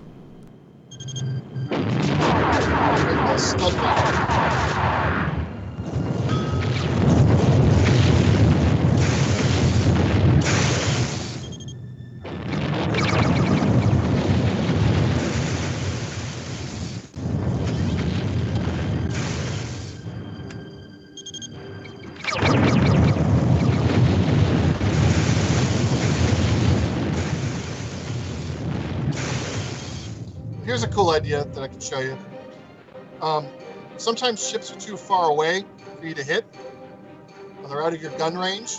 Speaker 2: Here's a cool idea that I can show you. Sometimes ships are too far away for you to hit. They're out of your gun range.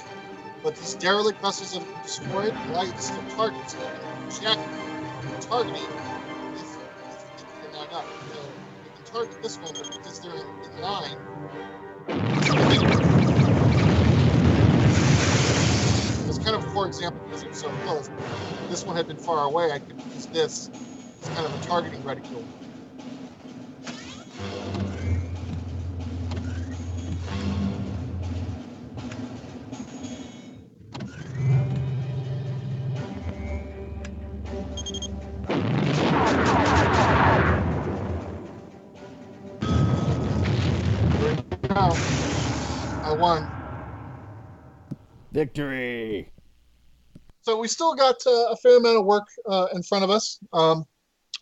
Speaker 2: But these derelict vessels that have been destroyed allow you to still target. So you can check targeting if you're not up. So you can target this one, but because they're in line, it's kind of a poor example because it was so close. If this one had been far away, I could use this. It's kind of a targeting reticule. Now, I won.
Speaker 1: Victory!
Speaker 2: So we still got a fair amount of work in front of us.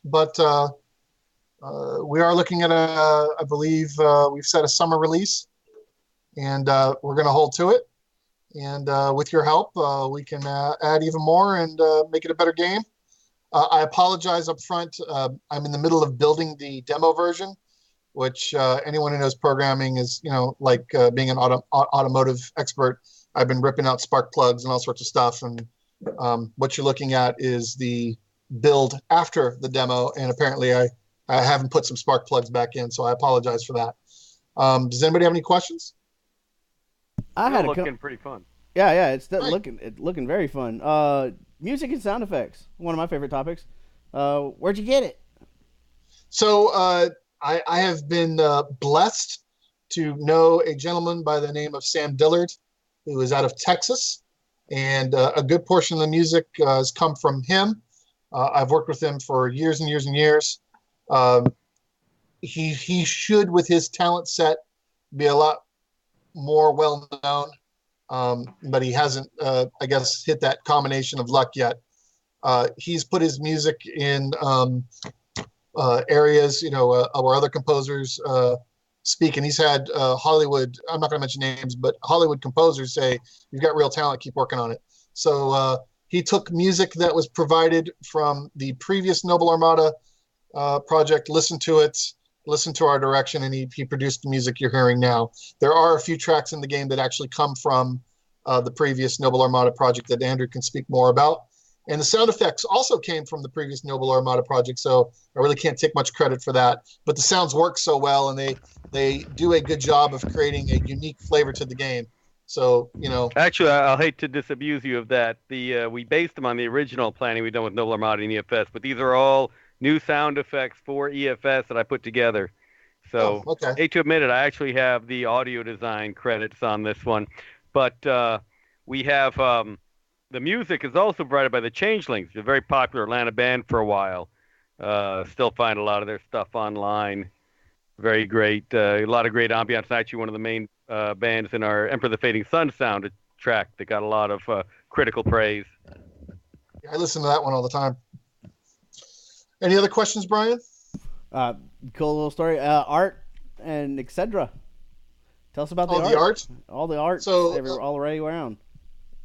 Speaker 2: But we are looking at I believe we've set a summer release, and we're going to hold to it. And with your help, we can add even more and make it a better game. I apologize up front. I'm in the middle of building the demo version, which anyone who knows programming is, like being an automotive expert. I've been ripping out spark plugs and all sorts of stuff. And what you're looking at is the build after the demo, and apparently I haven't put some spark plugs back in, so I apologize for that. Does anybody have any questions?
Speaker 1: I had
Speaker 4: looking pretty fun.
Speaker 1: Yeah, it's
Speaker 2: Right.
Speaker 1: looking very fun. Music and sound effects, one of my favorite topics. Where'd you get it?
Speaker 2: So I have been blessed to know a gentleman by the name of Sam Dillard, who is out of Texas, and a good portion of the music has come from him. I've worked with him for years and years and years. He should, with his talent set, be a lot more well known, but he hasn't, I guess, hit that combination of luck yet. He's put his music in areas, where other composers speak, and he's had Hollywood. I'm not going to mention names, but Hollywood composers say, "You've got real talent. Keep working on it." So he took music that was provided from the previous Noble Armada project, listened to it, listened to our direction, and he produced the music you're hearing now. There are a few tracks in the game that actually come from the previous Noble Armada project that Andrew can speak more about. And the sound effects also came from the previous Noble Armada project, so I really can't take much credit for that. But the sounds work so well, and they do a good job of creating a unique flavor to the game. So,
Speaker 4: Actually, I'll hate to disabuse you of that. We based them on the original planning we've done with Noble Armada and EFS, but these are all new sound effects for EFS that I put together. So,
Speaker 2: okay.
Speaker 4: hate to admit it, I actually have the audio design credits on this one. But we have the music is also provided by the Changelings, a very popular Atlanta band for a while. Still find a lot of their stuff online. Very great. A lot of great ambiance. Actually, one of the main bands in our Emperor of the Fading Sun soundtrack that got a lot of critical praise.
Speaker 2: I listen to that one all the time. Any other questions, Brian?
Speaker 1: Cool little story. Art and etc. Tell us about the
Speaker 2: art.
Speaker 1: All the art.
Speaker 2: So
Speaker 1: all around,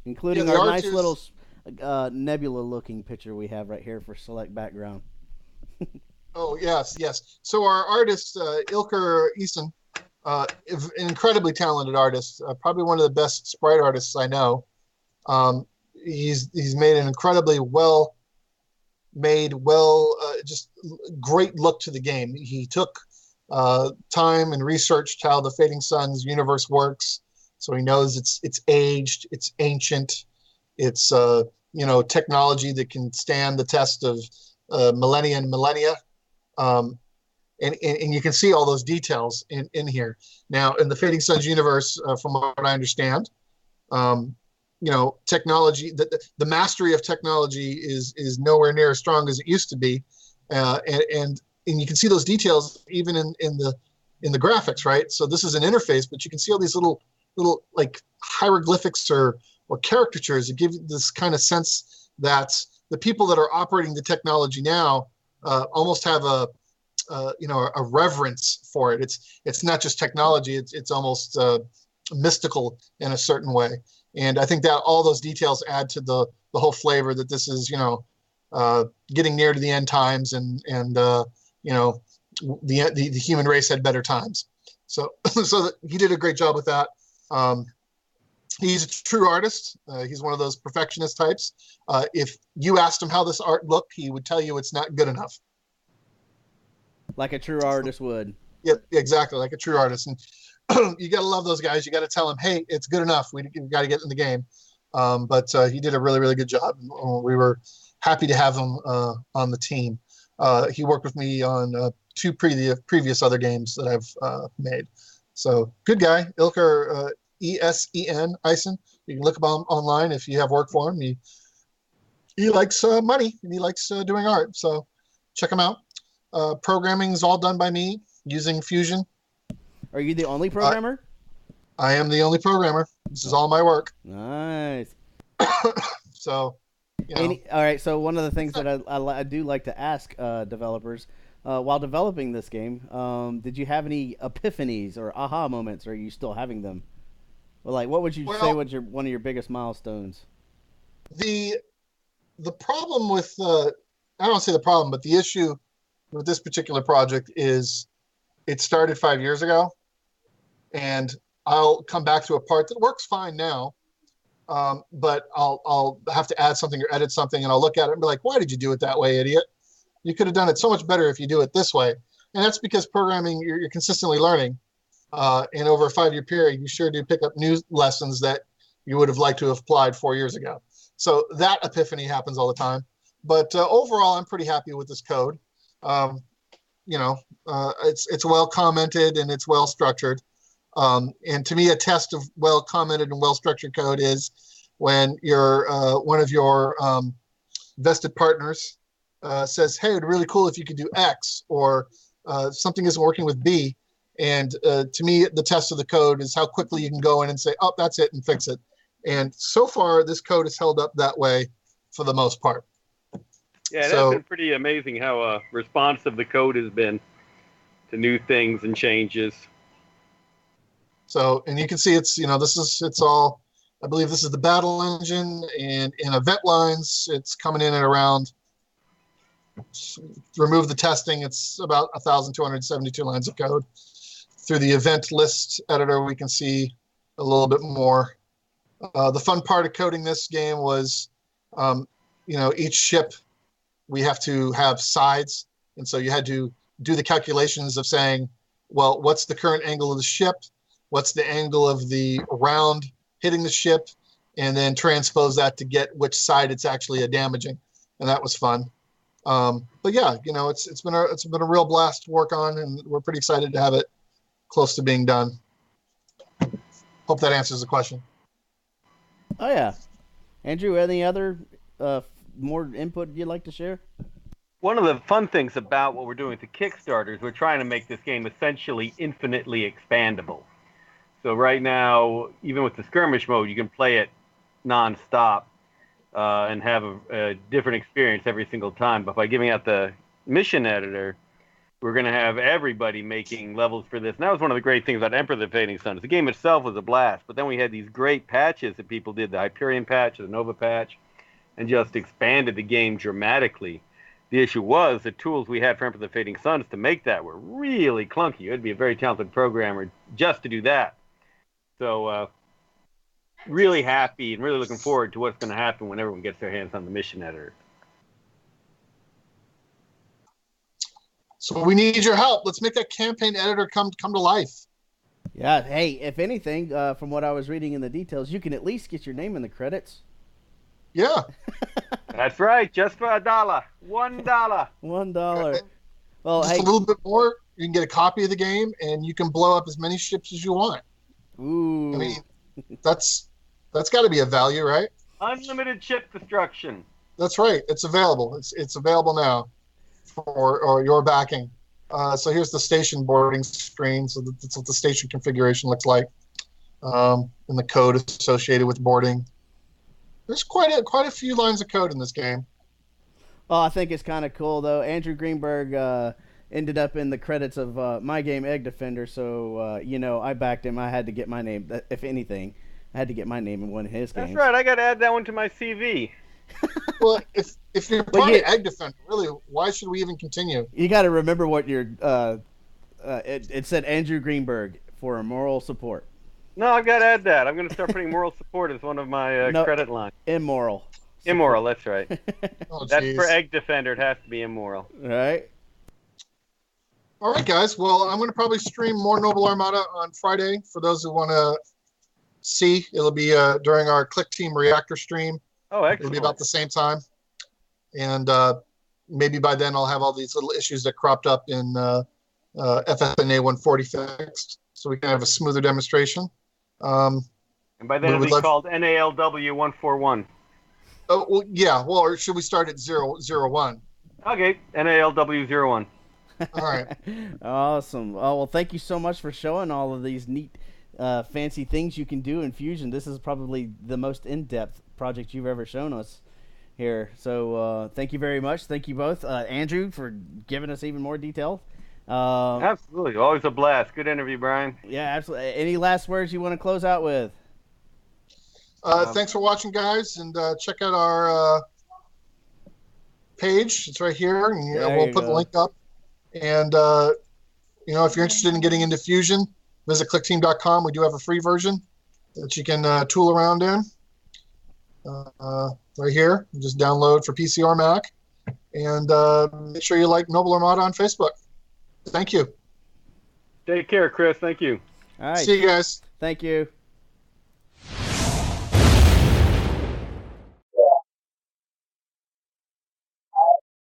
Speaker 1: including our nice little nebula-looking picture we have right here for select background.
Speaker 2: Oh yes. So our artist Ilker Eason, an incredibly talented artist, probably one of the best sprite artists I know. He's made an incredibly just great look to the game. He took time and researched how the Fading Suns universe works, so he knows it's aged, it's ancient, it's technology that can stand the test of millennia and millennia. And you can see all those details in here. Now, in the Fading Suns universe, from what I understand, technology, the mastery of technology is nowhere near as strong as it used to be, and you can see those details even in the graphics, right? So this is an interface, but you can see all these little like hieroglyphics or caricatures that give you this kind of sense that the people that are operating the technology now almost have a reverence for it. It's not just technology; it's almost mystical in a certain way. And I think that all those details add to the whole flavor that this is, getting near to the end times, and the human race had better times. So he did a great job with that. He's a true artist. He's one of those perfectionist types. If you asked him how this art looked, he would tell you it's not good enough.
Speaker 1: Like a true artist would.
Speaker 2: Yeah, exactly, like a true artist. And you got to love those guys. You got to tell them, hey, it's good enough. We've got to get in the game. But he did a really, really good job. We were happy to have him on the team. He worked with me on two previous other games that I've made. So good guy, Ilker Esen, Eisen. You can look him online if you have work for him. He likes money, and he likes doing art. So check him out. Programming is all done by me using Fusion.
Speaker 1: Are you the only programmer?
Speaker 2: I am the only programmer. This is all my work.
Speaker 1: Nice.
Speaker 2: So,
Speaker 1: all right. So one of the things that I do like to ask developers while developing this game, did you have any epiphanies or aha moments? Or are you still having them? Well, like, what would you say was one of your biggest milestones?
Speaker 2: The problem with I don't want to say the problem, but the issue with this particular project is it started 5 years ago, and I'll come back to a part that works fine now, but I'll have to add something or edit something, and I'll look at it and be like, why did you do it that way, idiot? You could have done it so much better if you do it this way. And that's because programming, you're consistently learning. and over a 5-year period, you sure do pick up new lessons that you would have liked to have applied 4 years ago. So that epiphany happens all the time. But overall, I'm pretty happy with this code. It's well commented and it's well structured. And to me, a test of well commented and well structured code is when one of your vested partners says, "Hey, it'd be really cool if you could do X," or something isn't working with B. And to me, the test of the code is how quickly you can go in and say, "Oh, that's it," and fix it. And so far, this code has held up that way for the most part.
Speaker 4: Yeah, that's been pretty amazing how responsive the code has been to new things and changes.
Speaker 2: So, and you can see it's all, I believe this is the battle engine, and in event lines, it's coming in at around, remove the testing, it's about 1,272 lines of code. Through the event list editor, we can see a little bit more. The fun part of coding this game was, each ship, we have to have sides. And so you had to do the calculations of saying, well, what's the current angle of the ship? What's the angle of the round hitting the ship? And then transpose that to get which side it's actually damaging. And that was fun. But yeah, it's been a real blast to work on, and we're pretty excited to have it close to being done. Hope that answers the question.
Speaker 1: Oh yeah, Andrew, any other more input you'd like to share?
Speaker 4: One of the fun things about what we're doing with the Kickstarter is we're trying to make this game essentially infinitely expandable. So right now, even with the skirmish mode, you can play it non-stop and have a different experience every single time. But by giving out the mission editor, we're going to have everybody making levels for this. And that was one of the great things about Emperor of the Fading Suns. The game itself was a blast, but then we had these great patches that people did, the Hyperion patch, the Nova patch, and just expanded the game dramatically. The issue was the tools we had for Emperor of the Fading Suns to make that were really clunky. You had to be a very talented programmer just to do that. So really happy and really looking forward to what's going to happen when everyone gets their hands on the mission editor.
Speaker 2: So we need your help. Let's make that campaign editor come to life.
Speaker 1: Yeah. Hey, if anything, from what I was reading in the details, you can at least get your name in the credits.
Speaker 2: Yeah.
Speaker 4: That's right. Just for $1. $1.
Speaker 1: $1. Well,
Speaker 2: just a little bit more. You can get a copy of the game, and you can blow up as many ships as you want.
Speaker 1: Ooh.
Speaker 2: I mean, that's got to be a value, right?
Speaker 4: Unlimited ship destruction.
Speaker 2: That's right. It's available. It's available now for your backing. So here's the station boarding screen. So that's what the station configuration looks like, and the code associated with boarding. There's quite a few lines of code in this game.
Speaker 1: Oh, I think it's kind of cool though. Andrew Greenberg ended up in the credits of my game Egg Defender, so I backed him. I had to get my name. If anything, I had to get my name in one of his games.
Speaker 4: That's right. I got to add that one to my CV.
Speaker 2: Well, if you're playing Egg Defender, really, why should we even continue?
Speaker 1: You got to remember what your it said Andrew Greenberg for moral support.
Speaker 4: No, I've got to add that. I'm going to start putting moral support as one of my credit lines.
Speaker 1: Immoral.
Speaker 4: Immoral, that's right.
Speaker 2: Oh,
Speaker 4: that's for Egg Defender. It has to be immoral.
Speaker 1: Right.
Speaker 2: All right, guys. Well, I'm going to probably stream more Noble Armada on Friday. For those who want to see, it'll be during our Clickteam Reactor stream.
Speaker 4: Oh, excellent.
Speaker 2: It'll be about the same time. And maybe by then I'll have all these little issues that cropped up in FSNA 140 fixed, so we can have a smoother demonstration.
Speaker 4: And by then it'll be called NALW 141.
Speaker 2: Oh, well, yeah. Well, or should we start at 001?
Speaker 4: Okay, NALW 01.
Speaker 2: All right.
Speaker 1: Awesome. Oh, well, thank you so much for showing all of these neat, fancy things you can do in Fusion. This is probably the most in-depth project you've ever shown us here. So thank you very much. Thank you both. Andrew, for giving us even more detail.
Speaker 4: Absolutely. Always a blast. Good interview, Brian.
Speaker 1: Yeah, absolutely. Any last words you want to close out with?
Speaker 2: Thanks for watching, guys, and check out our page. It's right here, and we'll put the link up. And if you're interested in getting into Fusion, visit clickteam.com. We do have a free version that you can tool around in. Right here, just download for PC or Mac, and make sure you like Noble Armada on Facebook. Thank you.
Speaker 4: Take care, Chris. Thank you.
Speaker 1: All right.
Speaker 2: See you guys.
Speaker 1: Thank you.